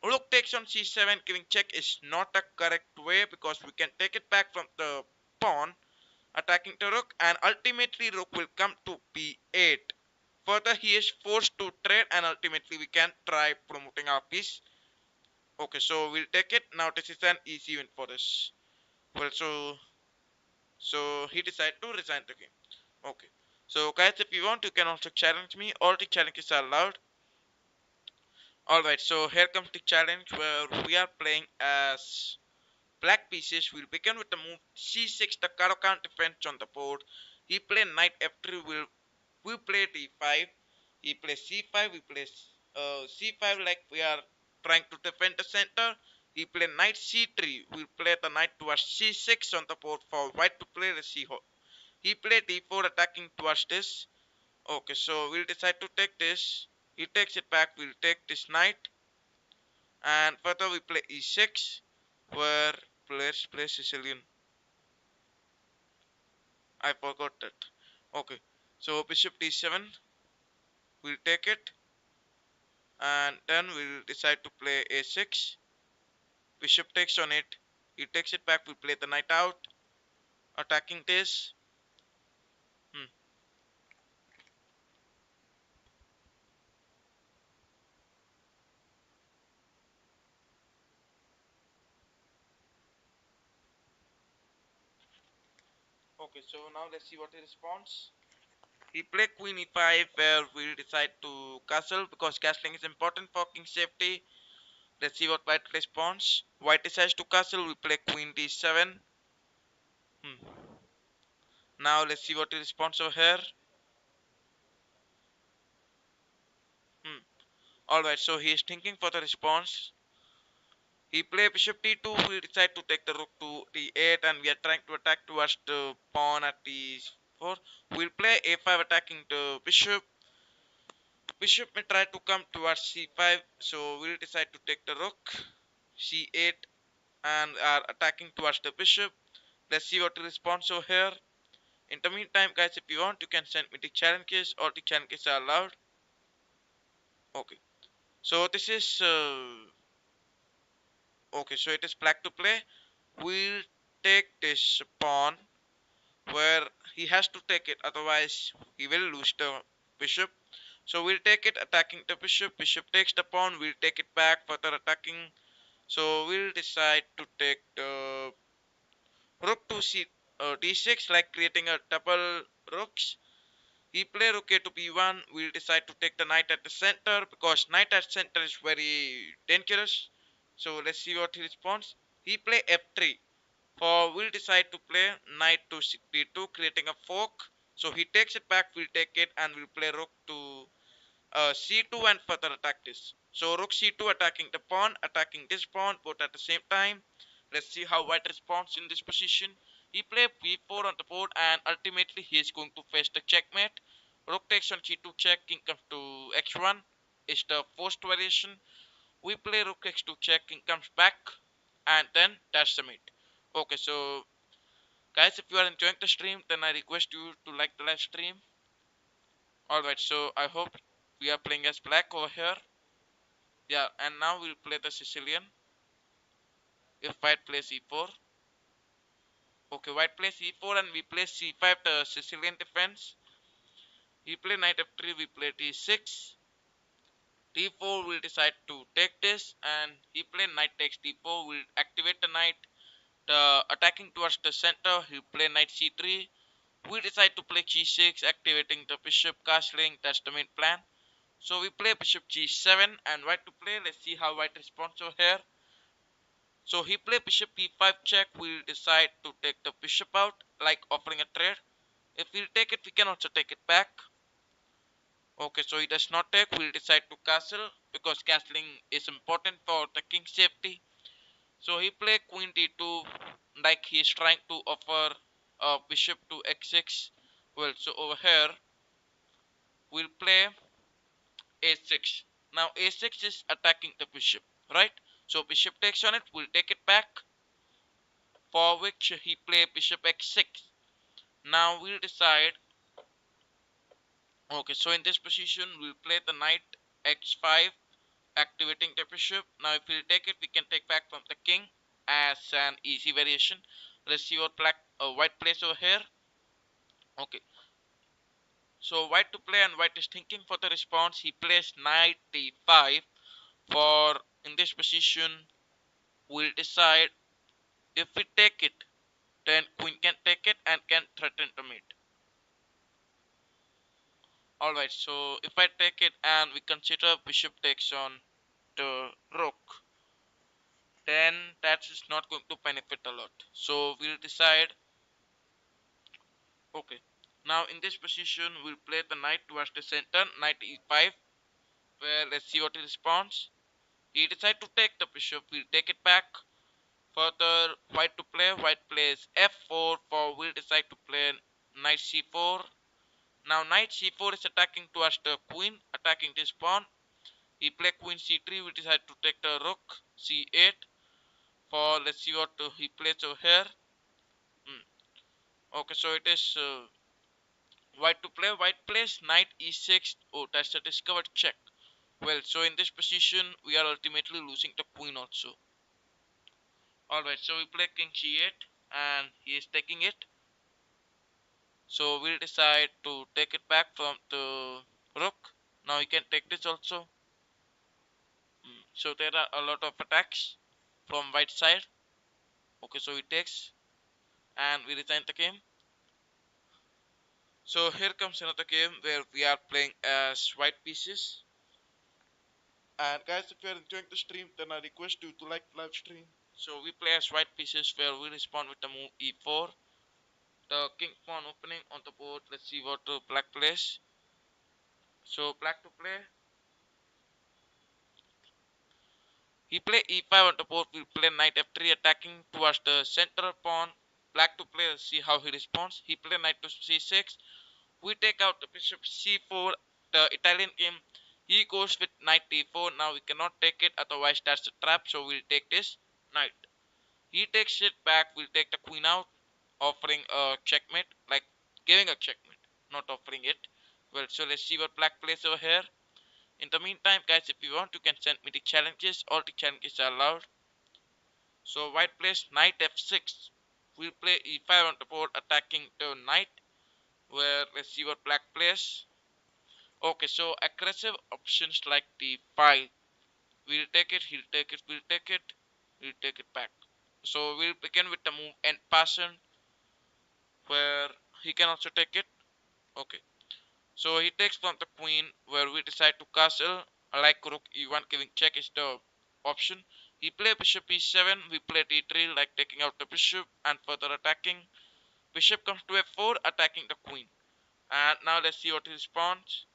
Rook takes on c7 giving check is not a correct way because we can take it back from the pawn attacking the rook, and ultimately rook will come to b8. Further he is forced to trade and ultimately we can try promoting our piece. Okay, so we'll take it. Now this is an easy win for us. Well, so he decided to resign the game. Okay. So guys, if you want, you can also challenge me. All the challenges are allowed. Alright, so here comes the challenge where we are playing as black pieces. We'll begin with the move c6. The caro can't defend on the board. He play knight f3. We play d5. He plays c5. We play c5 like we are trying to defend the center. He play knight c3. We play the knight towards c6 on the board for white to play the c. He played d4 attacking towards this. Okay, so we'll decide to take this. He takes it back. We'll take this knight. And further we play e6. Where players play Sicilian. I forgot that. Okay, so bishop d7. We'll take it. And then we'll decide to play a6. Bishop takes on it. He takes it back. We play the knight out. Attacking this. Hmm. Okay, so now let's see what he responds. He played queen e5 where we'll decide to castle because castling is important for king safety. Let's see what white responds. White decides to castle. We play queen d7. Hmm. Now let's see what he responds over here. Hmm. Alright, so he is thinking for the response. He play bishop t2. We decide to take the rook to d8, and we are trying to attack towards the pawn at d4. We'll play a5 attacking the bishop. Bishop may try to come towards c5, so we'll decide to take the rook. c8 and are attacking towards the bishop. Let's see what the response over here. In the meantime, guys, if you want, you can send me the challenges. All the challenges are allowed. Okay. So this is okay. So it is black to play. We'll take this pawn where he has to take it, otherwise he will lose the bishop. So we'll take it, attacking the bishop. Bishop takes the pawn. We'll take it back, further attacking. So we'll decide to take the rook to d6, like creating a double rooks. He play rook a to b1. We'll decide to take the knight at the center because knight at center is very dangerous. So let's see what he responds. He play f3. For we'll decide to play knight to d2, creating a fork. So he takes it back. We'll take it and we'll play rook to c2 and further attack this. So rook c2 attacking the pawn, attacking this pawn, both at the same time. Let's see how white responds in this position. He played b4 on the board and ultimately he is going to face the checkmate. Rook takes on g2 check, king comes to x1 is the first variation. We play rook x2 check, king comes back, and then that's the mate. Okay, so guys, if you are enjoying the stream, then I request you to like the live stream. Alright, so I hope we are playing as black over here. Yeah, and now we'll play the Sicilian. If white plays e4. Okay, white plays e4 and we play c5, the Sicilian defense. He play knight f3, we play d6. d4 will decide to take this, and he play knight takes d4, will activate the knight. The attacking towards the center, he play knight c3. We decide to play g6, activating the bishop castling. That's the main plan. So we play bishop g7 and white to play. Let's see how white responds over here. So he play bishop b5 check. We'll decide to take the bishop out, like offering a trade. If we'll take it, we can also take it back. Okay, so he does not take. We'll decide to castle because castling is important for the king's safety. So he play queen d2, like he's trying to offer a bishop to x6. Well, so over here we'll play a6. Now a6 is attacking the bishop, right? So bishop takes on it. We'll take it back. For which he play bishop x6. Now we'll decide. Okay, so in this position we'll play the knight x5, activating the bishop. Now if we take it, we can take back from the king as an easy variation. Let's see what white plays over here. Okay, so white to play, and white is thinking for the response. He plays knight d5. For in this position we'll decide if we take it, then queen can take it and can threaten the mate. Alright, so if I take it and we consider bishop takes on the rook, then that is not going to benefit a lot. So we'll decide. Okay, now in this position we'll play the knight towards the center, knight e5, where let's see what he responds. He decides to take the bishop. We'll take it back. Further, white to play. White plays f4. For we'll decide to play knight c4. Now knight c4 is attacking towards the queen, attacking this pawn. He play queen c3. We decide to take the rook c8. For let's see what he plays over here. Okay, so it is white to play. White plays knight e6. Oh, that's a discovered check. Well, so in this position we are ultimately losing the queen also. Alright, so we play king c8 and he is taking it. So we'll decide to take it back from the rook. Now he can take this also. So there are a lot of attacks from white side. Okay, so he takes and we resign the game. So here comes another game where we are playing as white pieces. And guys, if you are enjoying the stream, then I request you to like the live stream. So we play as white pieces where we respond with the move e4. The king pawn opening on the board. Let's see what black plays. So black to play. He play e5 on the board. We'll play knight f3 attacking towards the center pawn. Black to play. See how he responds. He play knight to c6. We take out the bishop c4. The Italian game. He goes with knight d4. Now we cannot take it. Otherwise that's a trap. So we'll take this knight. He takes it back. We'll take the queen out, offering a checkmate, like giving a checkmate, not offering it. Well, so let's see what black plays over here. In the meantime, guys, if you want, you can send me the challenges. All the challenges are allowed. So white plays knight f6. We'll play e5 on the board, attacking the knight. Where let's see what black plays. Okay, so aggressive options like d5. We'll take it. He'll take it. We'll take it. We'll take it back. So we'll begin with the move end pattern, where he can also take it. Okay. So he takes from the queen, where we decide to castle. Like rook e1 giving check is the option. He play bishop e7, we play d3 like taking out the bishop and further attacking. Bishop comes to f4 attacking the queen. And now let's see what he responds.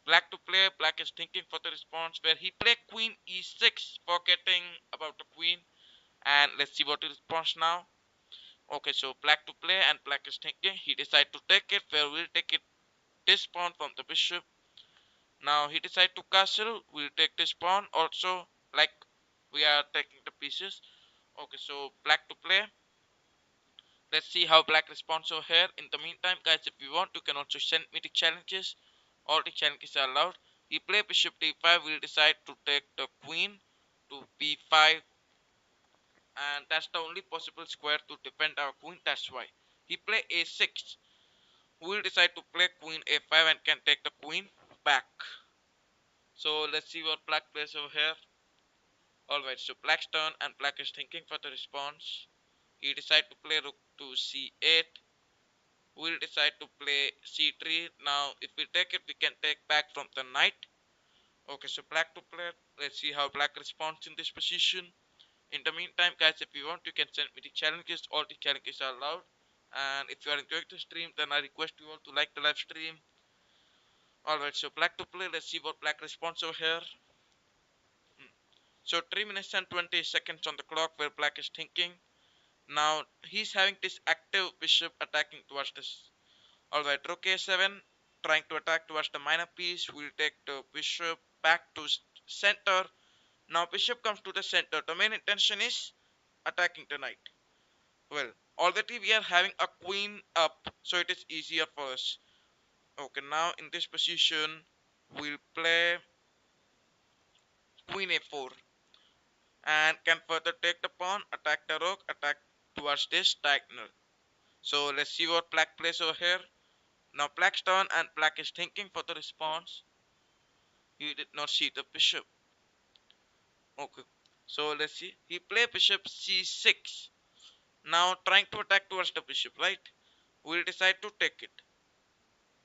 Black to play, black is thinking for the response where he play queen e6 forgetting about the queen. And let's see what he responds now. Okay, so black to play and black is thinking. He decide to take it where we'll take it this pawn from the bishop. Now he decide to castle. We'll take this pawn also, like we are taking the pieces. Okay, so black to play. Let's see how black responds over here. In the meantime, guys, if you want, you can also send me the challenges. All the challenges are allowed. He play bishop d5. We'll decide to take the queen to b5, and that's the only possible square to defend our queen. That's why he play a6. We'll decide to play queen a5 and can take the queen back. So let's see what black plays over here. Alright, so black's turn and black is thinking for the response. He decide to play rook to c8. We'll decide to play c3. Now if we take it, we can take back from the knight. Okay, so black to play. Let's see how black responds in this position. In the meantime, guys, if you want, you can send me the challenges. All the challenges are allowed. And if you are enjoying the stream, then I request you all to like the live stream. Alright, so black to play. Let's see what black responds over here. So 3 minutes and 20 seconds on the clock where black is thinking. Now he's having this active bishop attacking towards this. Alright, rook a7 trying to attack towards the minor piece. We'll take the bishop back to center. Now bishop comes to the center. The main intention is attacking the knight. Well, already we are having a queen up, so it is easier for us. Okay, now in this position we'll play queen a4 and can further take the pawn, attack the rook, attack towards this diagonal. So let's see what black plays over here. Now black's turn and black is thinking for the response. He did not see the bishop. Okay. So let's see. He play bishop c6. Now trying to attack towards the bishop, right? We'll decide to take it.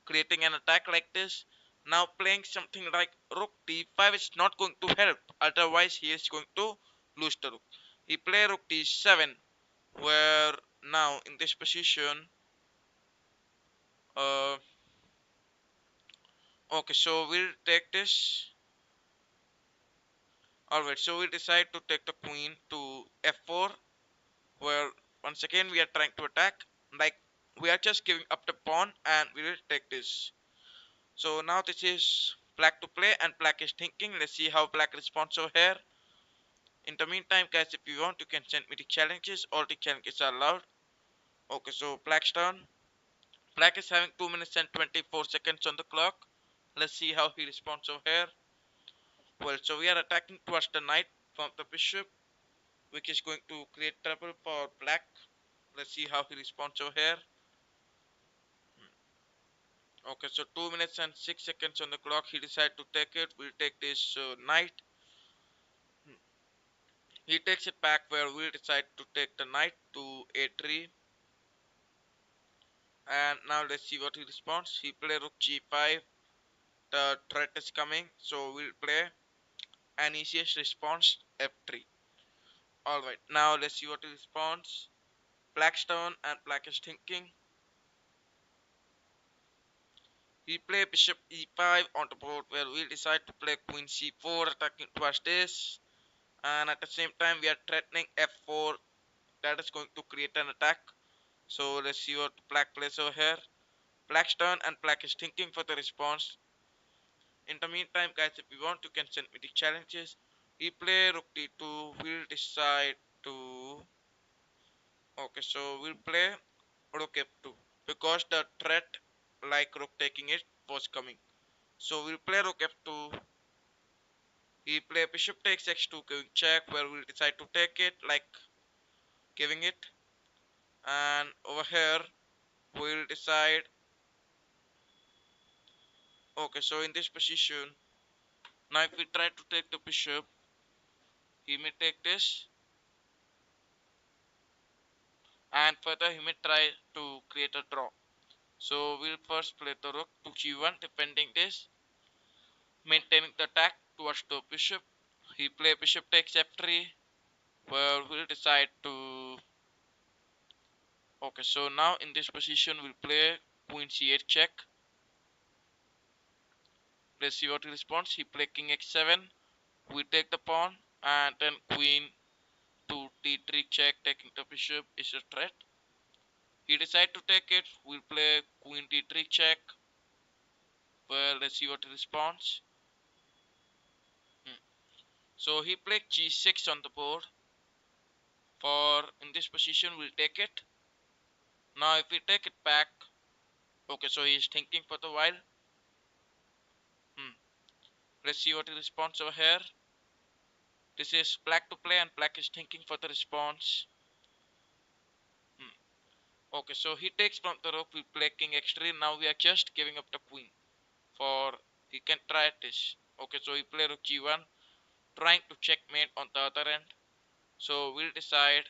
Creating an attack like this. Now playing something like rook d5 is not going to help. Otherwise he is going to lose the rook. He play rook d7 where now in this position uh okay, so we'll take this. Alright, so we decide to take the queen to f4, where once again we are trying to attack. Like we are just giving up the pawn and we will take this. So now this is black to play and black is thinking. Let's see how black responds over here. In the meantime, guys, if you want, you can send me the challenges. All the challenges are allowed. Okay, so black's turn. Black is having 2 minutes and 24 seconds on the clock. Let's see how he responds over here. Well, so we are attacking towards the knight from the bishop, which is going to create trouble for black. Let's see how he responds over here. Okay, so 2 minutes and 6 seconds on the clock. He decided to take it. We'll take this knight. He takes it back where we'll decide to take the knight to a3. And now let's see what he responds. He play rook g5. The threat is coming. So we'll play an easiest response f3. Alright, now let's see what he responds. Black's turn and black is thinking. He play bishop e5 on the board where we'll decide to play queen c4 attacking towards this. and at the same time we are threatening f4. That is going to create an attack. So let's see what black plays over here. Black's turn, and black is thinking for the response. In the meantime, guys, if you want, you can send me the challenges. He play rook d2. We'll decide to. Okay, so we'll play rook f2 because the threat, like rook taking it, was coming. So we'll play rook f2. He play bishop takes x2, giving check, where we'll decide to take it, like giving it. And over here, we'll decide. Okay, so in this position, now if we try to take the bishop, he may take this, and further he may try to create a draw. So we'll first play the rook to g1, defending this, maintaining the attack towards the bishop. He play bishop takes f3, where we'll decide to. Okay, so now in this position we'll play queen c8 check. Let's see what he responds. He play king x7. We take the pawn, and then queen to d3 check, taking the bishop is a threat. He decide to take it. We'll play queen d3 check. Well, let's see what he responds. Hmm. So he played g6 on the board. For in this position, we'll take it. Now, if we take it back, okay, so he's thinking for the while. Hmm. Let's see what he responds over here. This is black to play, and black is thinking for the response. Hmm. Okay, so he takes from the rook. We play king x3. Now we are just giving up the queen. For he can try this. Okay, so he play rook g1, trying to checkmate on the other end. So we'll decide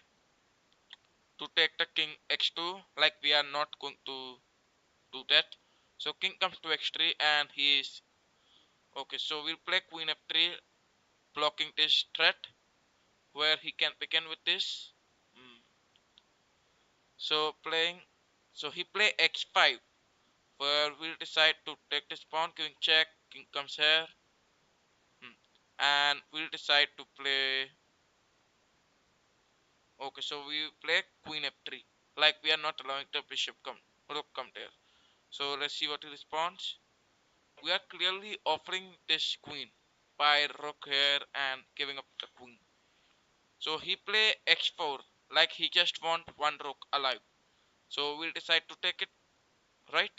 to take the king x2, like we are not going to do that. So king comes to x3, and he is okay. So we'll play queen f3, blocking this threat, where he can begin with this. Mm. So playing, so he play x5, where we'll decide to take this pawn, giving check. King comes here. Mm. And we'll decide to play. Okay, so we play queen f3, like we are not allowing the bishop come, rook come there. So let's see what he responds. We are clearly offering this queen by rook here and giving up the queen. So he play x4, like he just want one rook alive. So we'll decide to take it, right?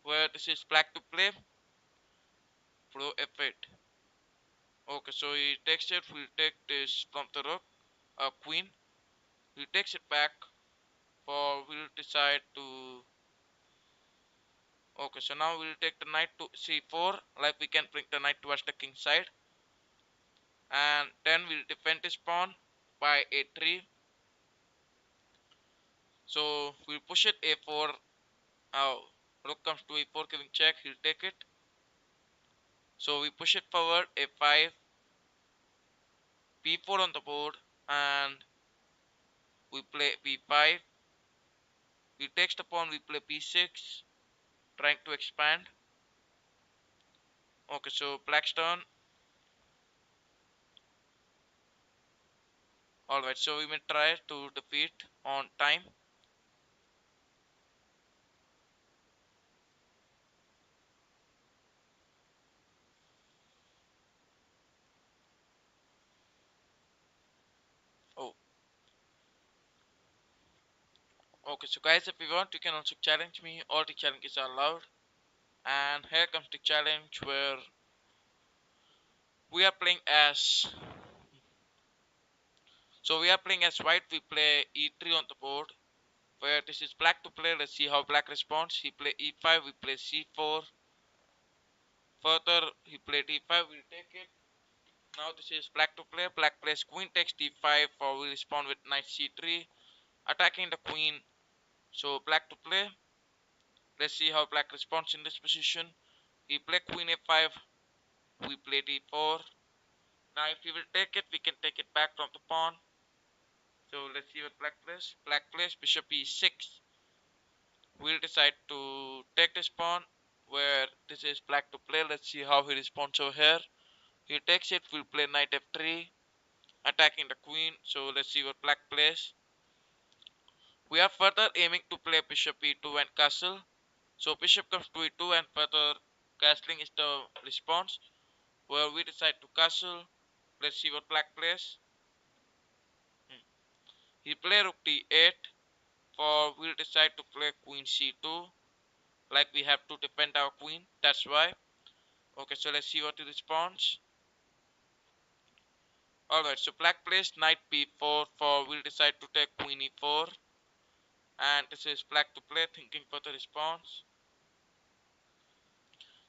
Where this is black to play, pro f8. Okay, so he takes it, we'll take this from the rook, queen. He takes it back, for we'll decide to. Okay, so now we'll take the knight to c4, like we can bring the knight towards the king side. And then we'll defend this pawn by a3. So we'll push it a4. Rook comes to a4, giving check. He'll take it. So we push it forward a5, b4 on the board, and we play b5. He takes the pawn. We play b6, trying to expand. Okay, so black's turn. All right, so we may try to defeat on time. Oh, okay. So guys, if you want, you can also challenge me. All the challenges are allowed. And here comes the challenge where we are playing as. So we are playing as white. We play e3 on the board. Where this is black to play. Let's see how black responds. He play e5. We play c4. Further, he played d5. We'll take it. Now this is black to play. Black plays queen takes d5. For we respond with knight c3, attacking the queen. So black to play. Let's see how black responds in this position. He play queen a5. We play d4. Now if we will take it, we can take it back from the pawn. So let's see what black plays. Black plays bishop e6. We'll decide to take this pawn, where this is black to play. Let's see how he responds over here. He takes it. We'll play knight f3, attacking the queen. So let's see what black plays. We are further aiming to play bishop e2 and castle. So bishop comes to e2 and further castling is the response. Where we decide to castle. Let's see what black plays. Hmm. He play rook d8. For we'll decide to play queen c2. Like we have to defend our queen. That's why. Okay, so let's see what he responds. Alright, so black plays knight b4 for we'll decide to take queen e4. And this is black to play, thinking for the response.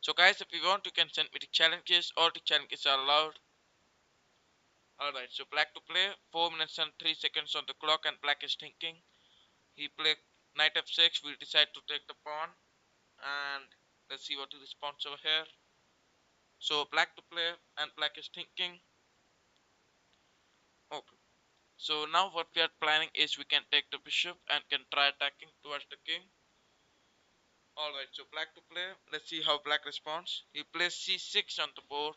So guys, if you want, you can send me the challenges. All the challenges are allowed. Alright, so black to play. 4 minutes and 3 seconds on the clock and black is thinking. He played knight f6. We'll decide to take the pawn. And let's see what he responds over here. So black to play and black is thinking. Okay. So now what we are planning is we can take the bishop and can try attacking towards the king. Alright, so black to play. Let's see how black responds. He plays c6 on the board.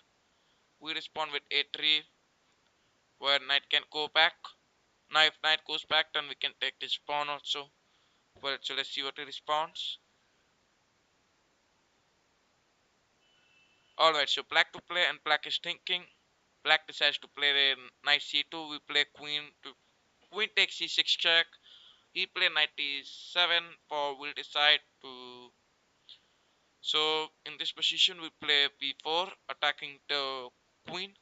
We respond with a3 where knight can go back. Now if knight goes back then we can take this pawn also. Well, so let's see what he responds. Alright, so black to play and black is thinking. Black decides to play the knight c2. We play queen to queen takes c6 check. He play knight e7 for we'll decide to. So in this position we play b4 attacking the queen.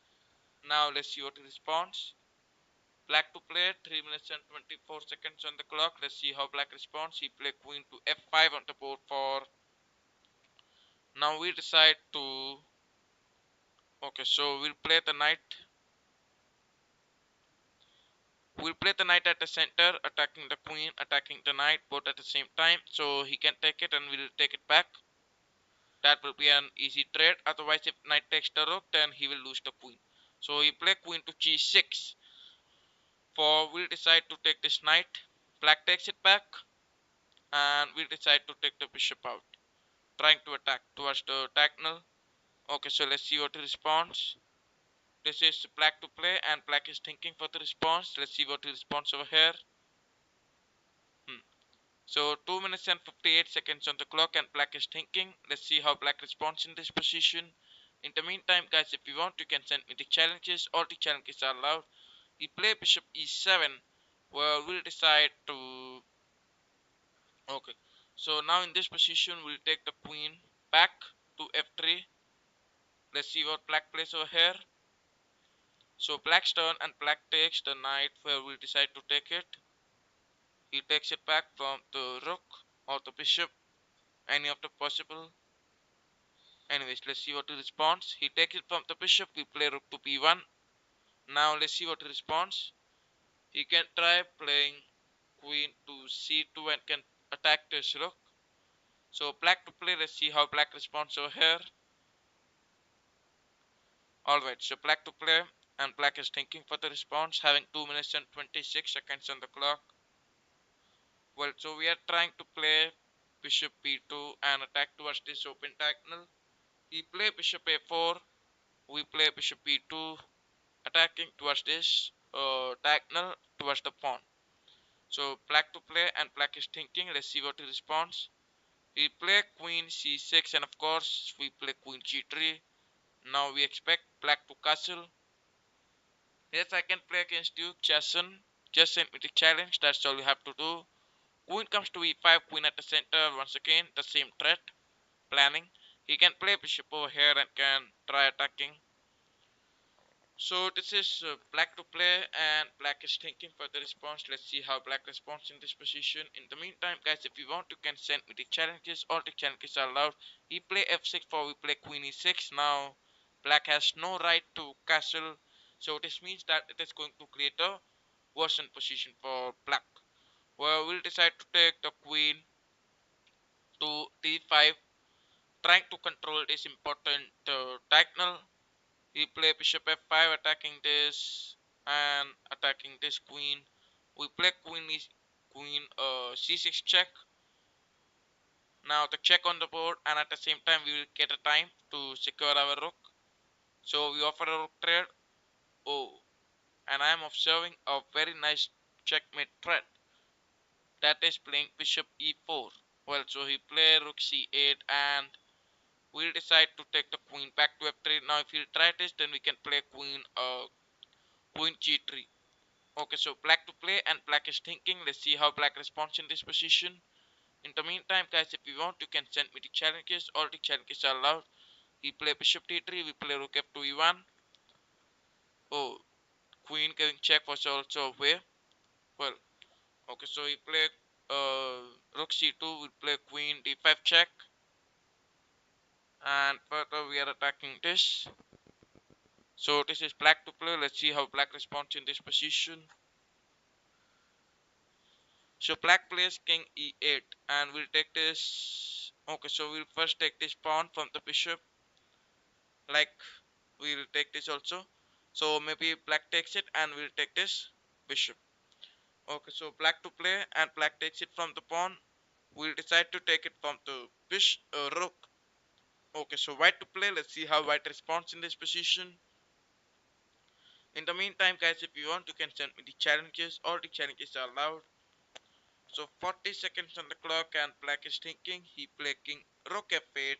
Now let's see what he responds. Black to play 3 minutes and 24 seconds on the clock. Let's see how black responds. He play queen to f5 on the board for. Now we decide to. Okay, so we'll play the knight. We'll play the knight at the center, attacking the queen, attacking the knight, both at the same time. So he can take it and we'll take it back. That will be an easy trade. Otherwise, if knight takes the rook, then he will lose the queen. So he play queen to g6. For we'll decide to take this knight. Black takes it back, and we'll decide to take the bishop out, trying to attack towards the diagonal. Okay, so let's see what he responds. This is black to play, and black is thinking for the response. Let's see what he responds over here. Hmm. So 2 minutes and 58 seconds on the clock and black is thinking. Let's see how black responds in this position. In the meantime guys, if you want you can send me the challenges. All the challenges are allowed. We play bishop e7 where we'll decide to. Okay. So now in this position we'll take the queen back to f3. Let's see what black plays over here. So black's turn and black takes the knight where we'll decide to take it. He takes it back from the rook or the bishop, any of the possible. Anyways, let's see what he responds. He takes it from the bishop. We play rook to b1. Now let's see what he responds. He can try playing queen to c2 and can attack this rook. So black to play. Let's see how black responds over here. Alright, so black to play and black is thinking for the response, having 2 minutes and 26 seconds on the clock. Well, so we are trying to play bishop b2 and attack towards this open diagonal. He play bishop a4. We play bishop b2 attacking towards this diagonal towards the pawn. So black to play and black is thinking. Let's see what he responds. He play queen c6 and of course we play queen g3. Now we expect black to castle. Yes, I can play against you, Jason. Just send me the challenge. That's all you have to do. Queen comes to e5, queen at the center. Once again, the same threat. Planning. He can play bishop over here and can try attacking. So this is black to play and black is thinking for the response. Let's see how black responds in this position. In the meantime guys, if you want you can send me the challenges. All the challenges are allowed. He play f6 for we play queen e6. Now black has no right to castle. So this means that it is going to create a worsen position for black. Where we'll decide to take the queen to d5. Trying to control this important diagonal. He play bishop f5 attacking this and attacking this queen. We play queen c6 check. Now the check on the board and at the same time we will get a time to secure our rook. So we offer a rook trade. Oh, and I am observing a very nice checkmate threat, that is playing bishop e4. Well, so he play rook c8, and we'll decide to take the queen back to f3. Now if he try this, then we can play queen g3. Okay, so black to play, and black is thinking. Let's see how black responds in this position. In the meantime, guys, if you want, you can send me the challenges. All the challenges are allowed. He play bishop d3, we play rook f2 e1. Oh, queen giving check was also away. Well, okay, so he play rook c2, we play queen d5 check, and further we are attacking this. So this is black to play. Let's see how black responds in this position. So black plays king e8, and we'll take this. Okay, so we'll first take this pawn from the bishop, like we'll take this also. So maybe black takes it, and we'll take this bishop. Okay, so black to play, and black takes it from the pawn. We'll decide to take it from the rook. Okay, so white to play. Let's see how white responds in this position. In the meantime, guys, if you want, you can send me the challenges. All the challenges are allowed. So 40 seconds on the clock, and black is thinking. He play king rook f8.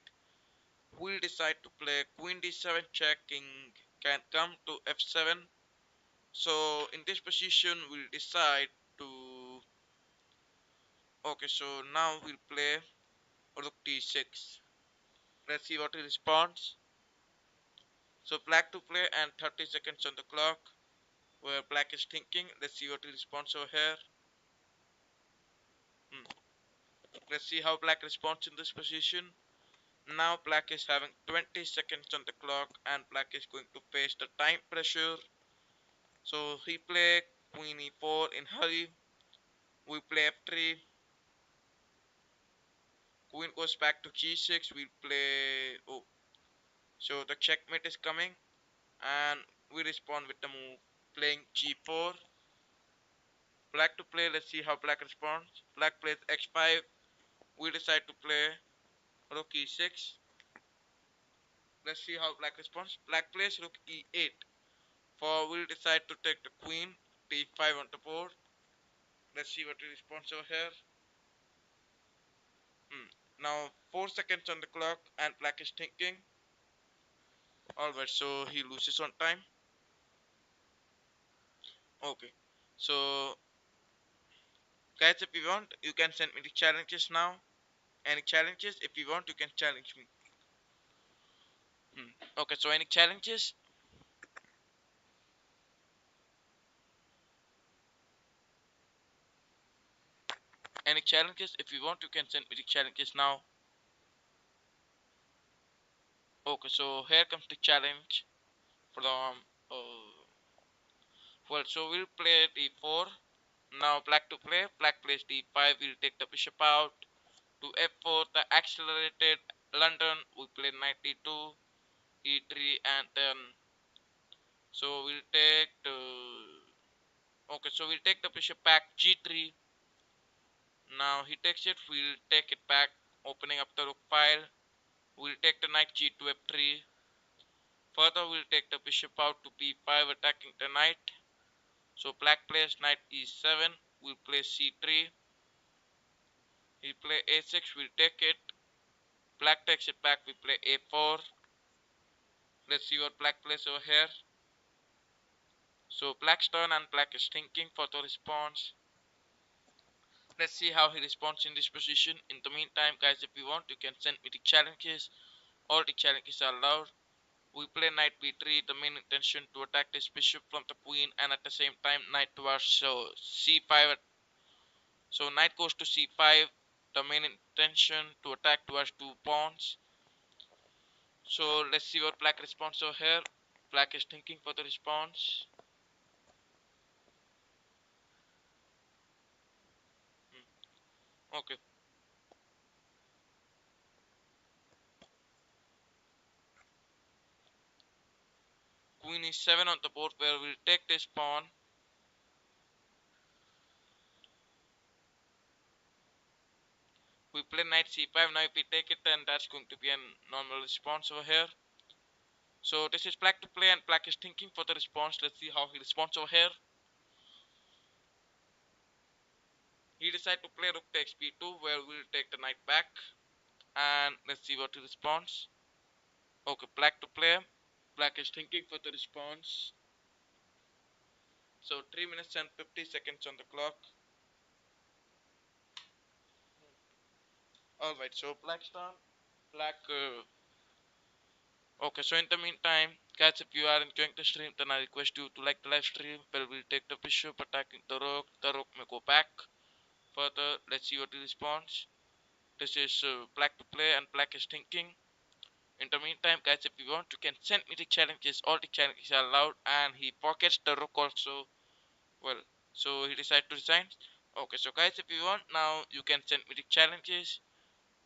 We'll decide to play queen d7 check. King can come to f7. So in this position, we'll decide to. Okay, so now we'll play rook d6. Let's see what he responds. So black to play, and 30 seconds on the clock, where black is thinking. Let's see what he responds over here. Hmm. Let's see how black responds in this position. Now black is having 20 seconds on the clock, and black is going to face the time pressure. So he play queen e4 in hurry. We play f3. Queen goes back to g6. We play. Oh, so the checkmate is coming, and we respond with the move playing g4. Black to play. Let's see how black responds. Black plays x5. We decide to play rook e6. Let's see how black responds. Black plays rook e8. For we'll decide to take the queen d5 on the board. Let's see what he responds over here. Now 4 seconds on the clock, and black is thinking. Alright, so he loses on time. Okay. So guys, if you want, you can send me the challenges now. Any challenges? If you want, you can challenge me. Okay, so any challenges? Any challenges? If you want, you can send me the challenges now. Okay, so here comes the challenge from well, so we'll play d4. Now black to play. Black plays d5. We'll take the bishop out to f4. The accelerated London. We play knight d2, e3, and then so we'll take the. Okay, so we'll take the bishop back g3. Now he takes it. We'll take it back, opening up the rook file. We'll take the knight g2 f3. Further, we'll take the bishop out to b5, attacking the knight. So black plays knight e7. We'll play c3. He play a6. We'll take it. Black takes it back. We play a4. Let's see what black plays over here. So black's turn, and black is thinking for the response. Let's see how he responds in this position. In the meantime, guys, if you want, you can send me the challenges. All the challenges are allowed. We play knight b3, the main intention to attack this bishop from the queen, and at the same time knight towards so c5. So knight goes to c5, the main intention to attack towards two pawns. So let's see what black responds over here. Black is thinking for the response. Okay, queen e7 on the board, where we'll take this pawn. We play knight c5. Now if we take it, then that's going to be a normal response over here. So this is black to play and black is thinking for the response. Let's see how he responds over here. He decided to play rook takes b2 where we'll take the knight back. And let's see what he responds. Okay, black to play. Black is thinking for the response. So 3 minutes and 50 seconds on the clock. Alright, so black's turn. Black Okay, so in the meantime, guys, if you are enjoying the stream, then I request you to like the live stream. Where we'll take the bishop attacking the rook. The rook may go back. Further, let's see what he responds. This is black to play and black is thinking. In the meantime, guys, if you want, you can send me the challenges. All the challenges are allowed, and he pockets the rook also. Well, so he decided to resign. Okay, so guys, if you want, now you can send me the challenges.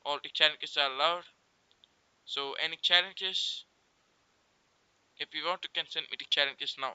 All the challenges are allowed. So any challenges, if you want, you can send me the challenges now.